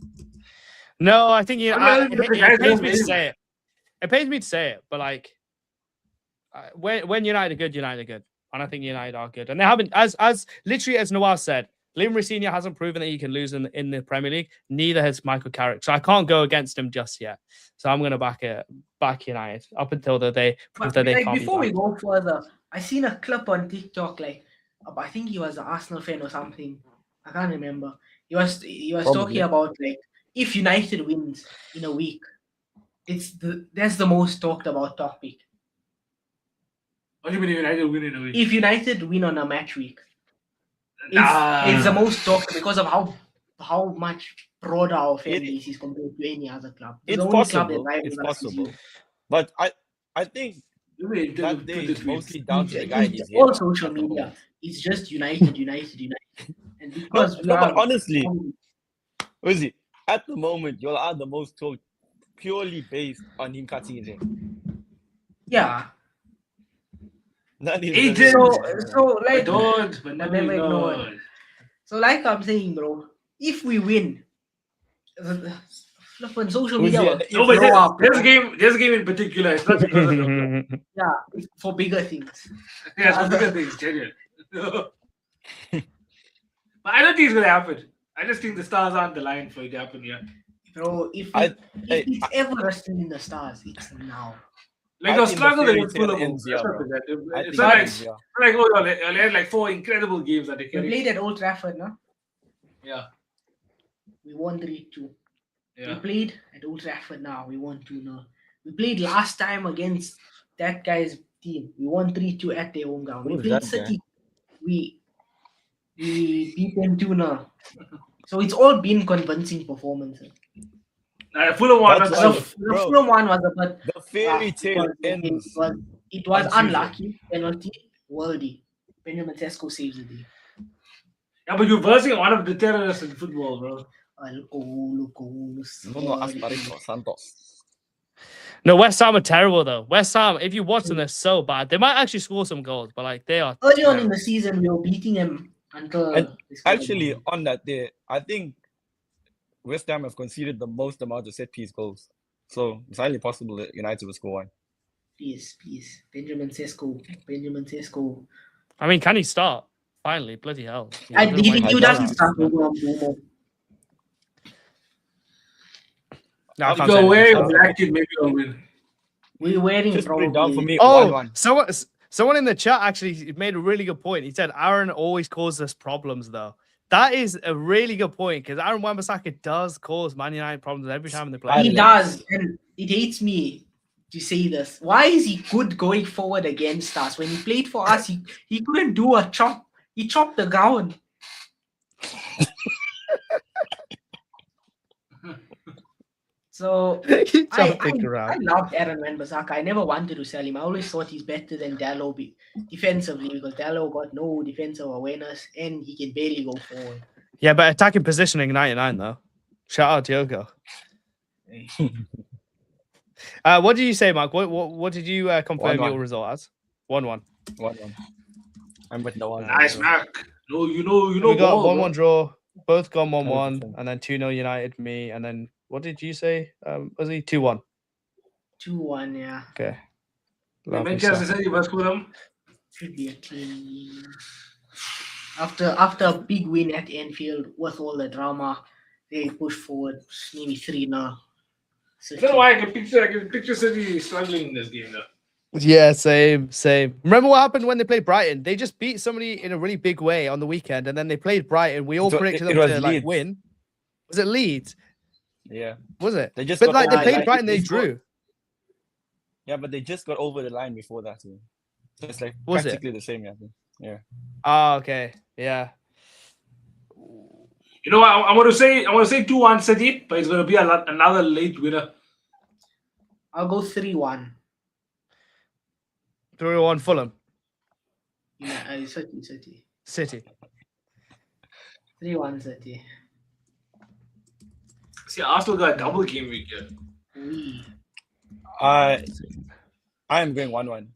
No, I think it pains me to amazing. say it. It pains me to say it, but like when United are good, United are good. And I think United are good. And they haven't, as literally as Noah said, Liam Rosenior hasn't proven that he can lose in the Premier League. Neither has Michael Carrick. So I can't go against him just yet. So I'm going to back United up until they prove that they Like, can't. before we go further, I seen a clip on TikTok. Like, I think he was an Arsenal fan or something. I can't remember. He was talking about like if United wins in a week, that's the most talked about topic. What do you mean United win in a week? If United win on a match week, it's the most talked because of how much broader our fan base is compared to any other club. It's possible. It's possible. But I think that day is mostly down to the guy. It's all social media. It's just United. And because but honestly, Uzi, at the moment, you are the most talked purely based on him cutting his hair. Yeah. Agent. So like but never ignored. So like I'm saying, bro, if we win, on social media. No, but this game in particular, it's not because of yeah, it's for bigger things. Yeah, it's for bigger things, genuine. But I don't think it's gonna happen. I just think the stars aren't the line for it to happen yet. Bro, if it's ever resting in the stars, it's now. Like the struggle against Fulham. It's not like oh, they had like 4 incredible games that they carried. We played at Old Trafford, no? Yeah. We won 3-2. Yeah. We played at Old Trafford now. We won 2-0. We played last time against that guy's team. We won 3-2 at their home ground. We played City. We beat them 2-0. So it's all been convincing performances. Fulham one was a but the fairy tale ends. It was unlucky. Penalty, worldy. Benjamin Sesko saves the day. Yeah, but you're versing one of the terrorists in football, bro. Santos. No, West Ham are terrible though. West Ham, if you watch them, they're so bad. They might actually score some goals, but like they are. Early on in the season, we were beating them until. Actually, on that day, I think West Ham have conceded the most amount of set piece goals. So it's highly possible that United will score one. Please. Benjamin Sesko. I mean, can he start? Finally, bloody hell. He doesn't start. No, go away, Black Kid, maybe I'll win. We're wearing just put it down for me. Oh, 1-1. Someone in the chat actually made a really good point. He said Aaron always causes us problems though. That is a really good point because Aaron Wan-Bissaka does cause Man United problems every time they play. He does, and it hates me to say this. Why is he good going forward against us? When he played for us, he couldn't do a chop. He chopped the ground. So He I jumped the ground. loved Aaron Wan-Bissaka. I never wanted to sell him. I always thought he's better than Dallo defensively because Dallo got no defensive awareness and he can barely go forward. Yeah, but attacking positioning 99 though. Shout out to Yoko. What did you say, Mark? What did you confirm 1-1. your result as? 1-1. 1-1. I'm with the one. Nice, Mark. No, you know. We got ball, 1-1 draw. Both gone 1-1, 100%. and then 2-0 United, me, and then what did you say? Was he 2-1? 2-1, yeah. Okay. bro. Lovely Manchester stuff. City was Fulham. Should be a clean. After a big win at Anfield with all the drama, they push forward maybe 3-0. I don't know why I can picture City struggling in this game though. Yeah, same. Remember what happened when they played Brighton? They just beat somebody in a really big way on the weekend, and then they played Brighton. We all So predicted it them was to like Leeds. win. Was it Leeds? Yeah. Was it? They just But got like they over the played line. Brighton, they scored- drew. Yeah, but they just got over the line before that. So it's like Was it? practically the same. Yeah. Yeah. Ah, okay. Yeah. You know what? I want to say 2-1 City, but it's going to be another late winner. I'll go 3-1. 3-1 Fulham. Yeah, City. City. 3-1 City. See, Arsenal got a double game week here. We. I am going 1-1.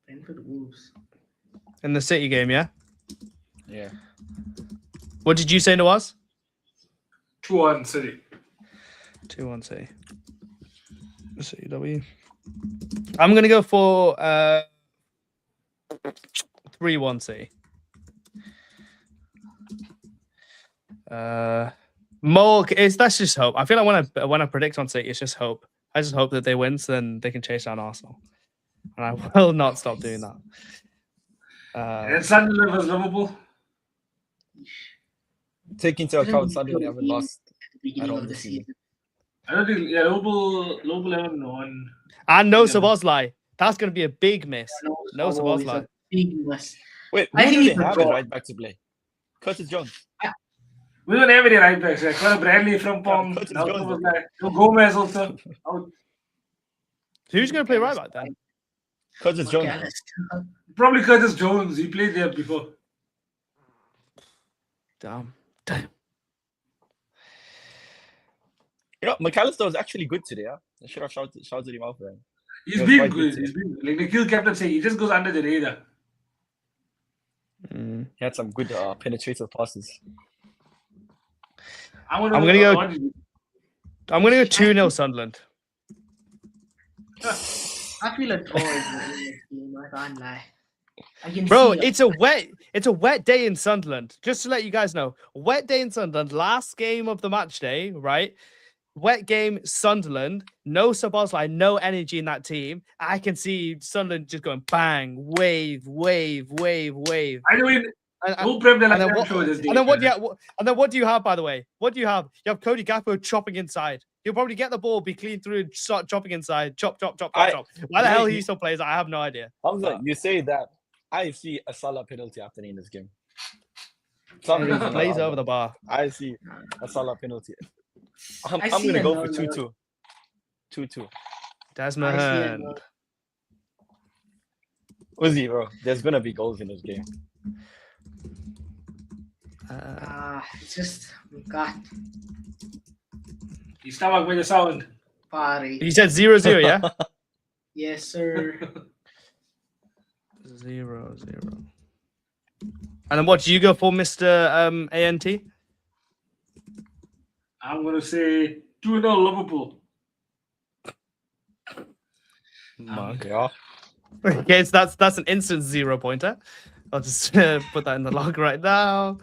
Brentford Wolves. In the City game, yeah? Yeah. What did you say to us? 2-1 City. 2-1 City. CW. I'm going to go for 3-1 City. That's just hope. I feel like when I predict on City, it's just hope. I just hope that they win, so then they can chase down Arsenal, and I will not stop doing that. And Sunderland versus Liverpool. Take into account Sunderland haven't lost. At the beginning don't of the see it. season. I don't think Liverpool haven't won. And no Yeah. Szoboszlai. That's going to be a big miss. No Szoboszlai is Szoboszlai. a big miss. Wait, I who think do it's they a have draw. at right back to play? Curtis Jones. We don't have any right backs. Like Conor Bradley from Pong. Curtis Now Jones. No Gomez also. Out. Who's going to play right back then? Curtis Jones. McAllister. Probably Curtis Jones. He played there before. Damn. You know, McAllister was actually good today. Huh? I should have shouted him out for him. He's Yeah, been quite good. good, He's been like Nikhil kept on saying. He just goes under the radar. Mm. He had some good penetrative passes. I'm gonna go 2-0 Sunderland. I feel a draw is the game. I can't lie. I can Bro, see it's a wet day in Sunderland. Just to let you guys know, wet day in Sunderland. Last game of the match day, right? Wet game, Sunderland. No Szoboszlai, no energy in that team. I can see Sunderland just going bang, wave. I mean, And, no Prem de la and then Creme what, show this and then what do day. you and then what do you have, by the way? What do you have? You have Cody Gakpo chopping inside. He'll probably get the ball, be clean through, and start chopping inside. Chop. Why the hell he still plays? I have no idea. Hamza, you say that. I see a Salah penalty happening in this game. Some He reason, plays over the bar. I see a Salah penalty. I'm I going see to go for another- 2-2. 2-2. Desmond. Uzi, bro, there's going to be goals in this game. it's just God. His stomach made a sound. Pare. You said 0-0, yeah? Yes, sir. 0-0. And then what do you go for, Mr. ANT? I'm gonna say 2-0 Liverpool. Mark. Yeah. Okay, so that's an instant 0-pointer. I'll just put that in the log right now.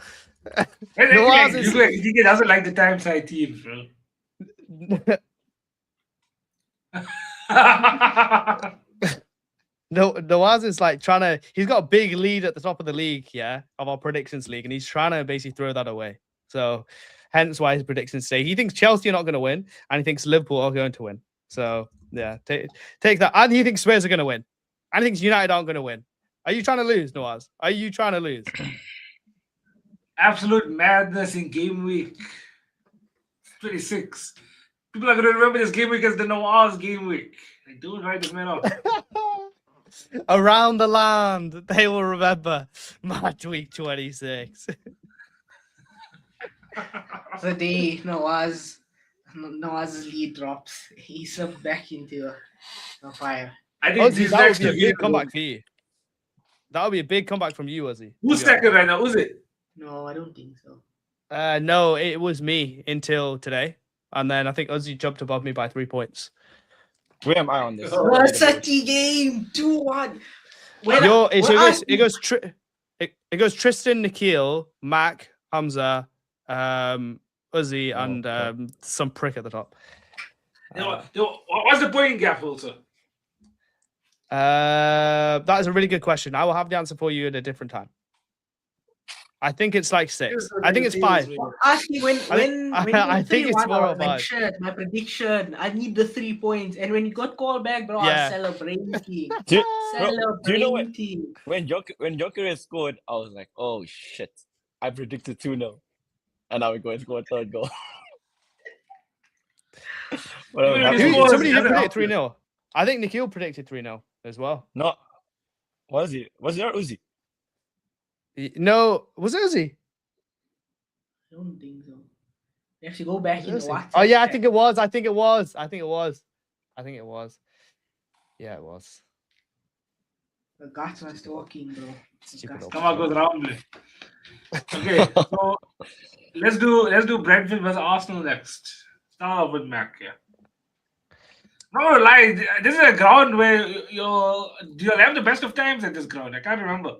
And No, like, ours you like, DK doesn't like the time side teams, bro. No, Nawaz is like trying to. He's got a big lead at the top of the league, yeah, of our predictions league, and he's trying to basically throw that away. So, hence why his predictions say he thinks Chelsea are not going to win, and he thinks Liverpool are going to win. So, yeah, take that, and he thinks Spurs are going to win, and he thinks United aren't going to win. Are you trying to lose, Nawaz? Are you trying to lose? Absolute madness in game week 26. People are going to remember this game week as the Noah's game week. Like, don't write this man off. Around the land, they will remember match week 26. The day Nawaz's lead drops, he's slipped back into the fire. I think Ozzy, these that would next be a two big games, comeback for you. That would be a big comeback from you, Ozzy. who's second right now? Who's it? No, I don't think so. No, it was me until today. And then I think Ozzy jumped above me by 3 points. Where am I on this? Oh, Varsity game 2-1. It goes Tristan, Nikhil, Mac, Hamza, Ozzy, and some prick at the top. What's the point gap also? That is a really good question. I will have the answer for you at a different time. I think it's like 6. I think it's 5. Ask me when I think it's 4 or 5. Like, shit, my prediction. I need the 3 points. And when you got called back, bro, I was celebrating. Do Celebrating. you know when Joker scored, I was like, oh shit. I predicted 2-0. And now we're going to score a third goal. Somebody did predict 3-0. I think Nikhil predicted 3-0 as well. No. Was it not Uzi? No, was it Uzi? I don't think so. We have to go back in the WhatsApp. Oh yeah, I think it was. Yeah, it was. The guts was talking, bro. Come on, goes round. Okay, so let's do Brentford versus Arsenal next. Start off with Mac, yeah. No lie, this is a ground where do you have the best of times at this ground? I can't remember.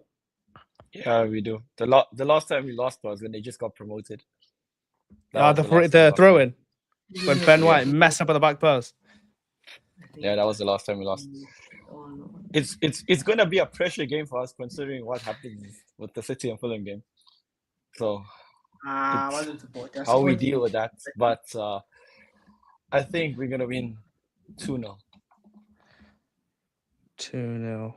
Yeah, we do. The last time we lost was when they just got promoted. The throw-in when Ben White messed up at the back post. Yeah, that was the last time we lost. It's gonna be a pressure game for us considering what happened with the City and Fulham game. So how we deal with that. But I think we're gonna win 2-0. 2-0.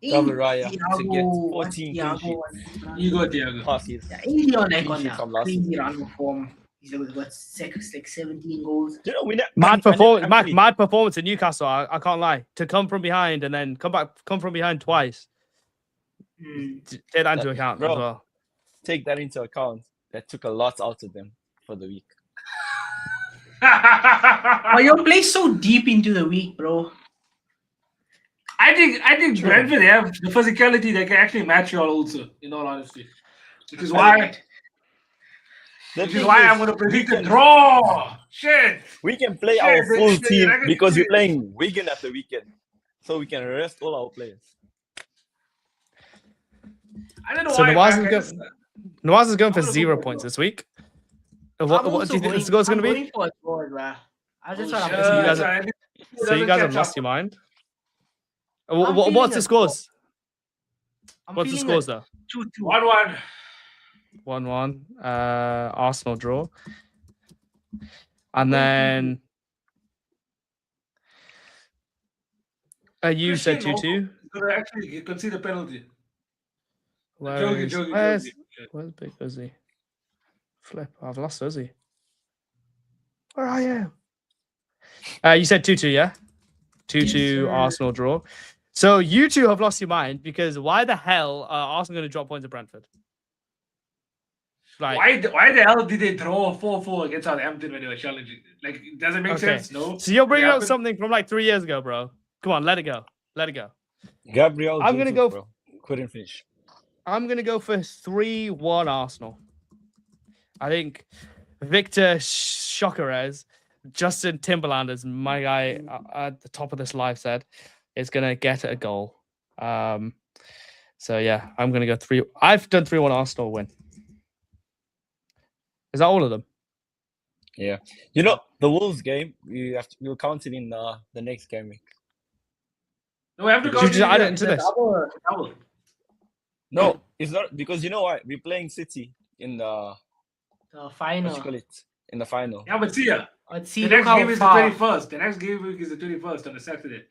Double Raya to get 14 clean sheets. You go, Thiago. Passes. Yeah, he's on Clean sheet from last crazy season. run of form. He's got 17 goals. You know, Mad performance in Newcastle. I can't lie. To come from behind and then come from behind twice. Take that into account as well. Take that into account. That took a lot out of them for the week. Oh, you're playing so deep into the week, bro. I think Brentford have the physicality that can actually match you all also, in all honesty. Which is why I'm going to predict a draw. Shit. We can play our full team because we're playing Wigan at the weekend. So we can rest all our players. I don't know so why. Nawaz is going for 0 points this week. What do you think the score's going to be? So you guys have lost your mind? What's the scores? What's the scores though? 2-1. 1-1. Arsenal draw. And then you said 2-2. Actually, you can see the penalty. Where's Big Uzi? Flip, I've lost Uzi. Where are you? You said 2-2, yeah? 2-2 Yes, Arsenal draw. So you two have lost your mind because why the hell are Arsenal going to drop points at Brentford? Like, why the hell did they draw 4-4 against Southampton when they were challenging? Like, does it make sense? No. So you're bringing up something from like 3 years ago, bro. Come on, let it go. Let it go. Gabriel, I'm gonna go. Bro. Couldn't finish. I'm gonna go for 3-1 Arsenal. I think Victor Shokerez, Justin Timberland, as my guy at the top of this live said, is gonna get a goal. So yeah, I'm gonna go 3. I've done 3-1 Arsenal win. Is that all of them? Yeah. You know, the Wolves game, we'll count it in the next game week. No, we have to Should go you just add it into this? double. No, it's not because you know what? We're playing City in the The what final. you call it in the final. Yeah, but see ya. Let's see. The Look next how game is the far. 21st. The next game week is the 21st on a Saturday.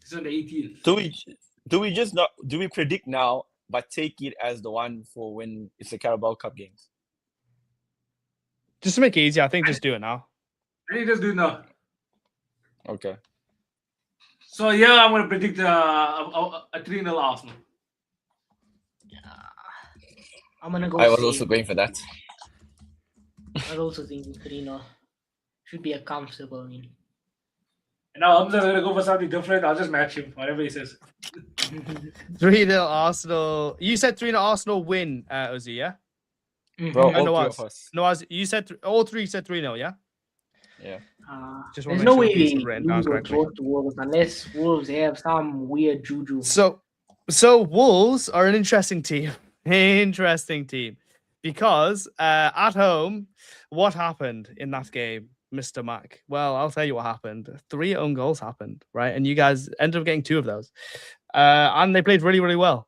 It's on the 18th. Do we just not do we predict now but take it as the one for when it's the Carabao Cup games? Just to make it easy, I think just do it now. I think just do it now. Okay. So yeah, I'm gonna predict a 3-0 Arsenal. I'm gonna go. I was same. also going for that. I was also thinking 3-0. Should be a comfortable win. And now I'm just gonna go for something different. I'll just match him, whatever he says. 3-0 Arsenal. You said 3-0 Arsenal win, Ozzy, yeah? Bro, And all Nawaz. three of us. Nawaz, you said all three said 3-0, yeah? Yeah. Just wanna There's make no sure way these we are written down lose or correctly. draw to Wolves unless Wolves have some weird juju. So Wolves are an interesting team. Interesting team. Because at home, what happened in that game, Mr. Mac? Well, I'll tell you what happened. 3 own goals happened, right? And you guys ended up getting 2 of those. And they played really, really well.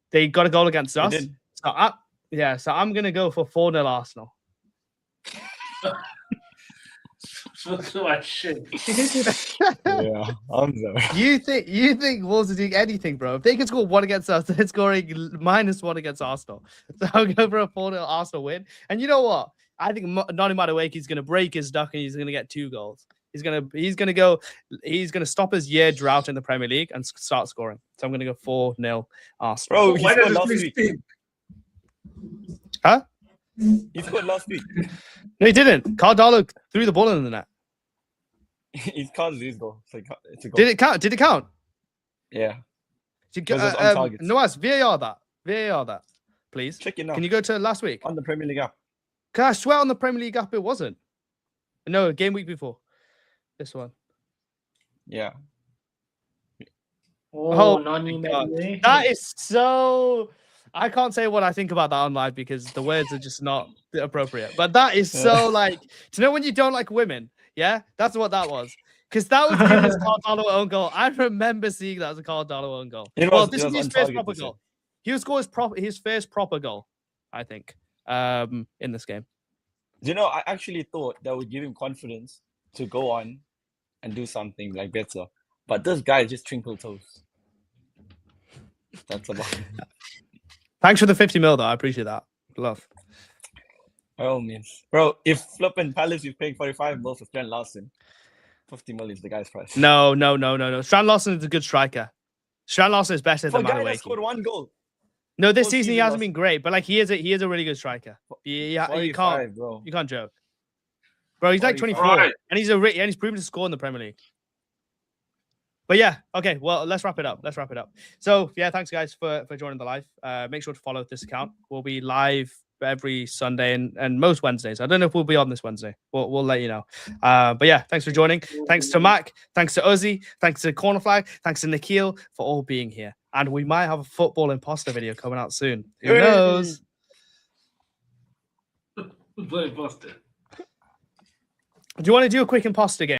They got a goal against us. did. So I'm going to go for 4-0 Arsenal. So much shit. Yeah. I'm sorry. You think Wolves are doing anything, bro? If they can score 1 against us, they're scoring -1 against Arsenal. So I'll go for a 4-0 Arsenal win. And you know what? I think Noni Madueke is going to break his duck and he's going to get 2 goals. He's going to stop his year drought in the Premier League and start scoring. So I'm going to go 4-0 Arsenal. Bro, he Why scored does it last play week. Spain? Huh? He scored last week. No, he didn't. Cardalo threw the ball in the net. He can't his goal. It's a goal. Did it count? Did it count? Yeah. Did, Because it's on target. Noaz, VAR that, please. Check it now. Can you go to last week? On the Premier League app. Can I swear on the Premier League app it wasn't? No, game week before. This one. Yeah. Oh Noni my God. Madueke. That is so. I can't say what I think about that on live because the words are just not appropriate. But that is so like. Do you know when you don't like women? Yeah, that's what that was. Because that was given as Cardano own goal. I remember seeing that as a Cardano own goal. This is his first proper goal. He was scored his first proper goal, I think, in this game. You know, I actually thought that would give him confidence to go on and do something like better. But this guy just twinkle toes. That's about it. Thanks for the 50 mil, though. I appreciate that. Love. By all means. Bro, if Flippin' Palace is paying 45 mil for Strand Larson, 50 mil is the guy's price. No. Strand Larson is a good striker. Strand Larson is better For than a guy that Madueke. scored 1 goal. No, this Full season he season hasn't loss. been great, but like he is a really good striker. You 45, can't bro. you can't joke, bro. He's like 24, Alright. and he's proven to score in the Premier League. But yeah, okay. Well, let's wrap it up. So yeah, thanks guys for joining the live. Make sure to follow this account. We'll be live every Sunday and most Wednesdays. I don't know if we'll be on this Wednesday. We'll let you know. But yeah, thanks for joining. Thanks to Mac. Thanks to Ozzy. Thanks to Corner Flag. Thanks to Nikhil for all being here. And we might have a football imposter video coming out soon. Who knows? Bloody busted. Do you want to do a quick imposter game?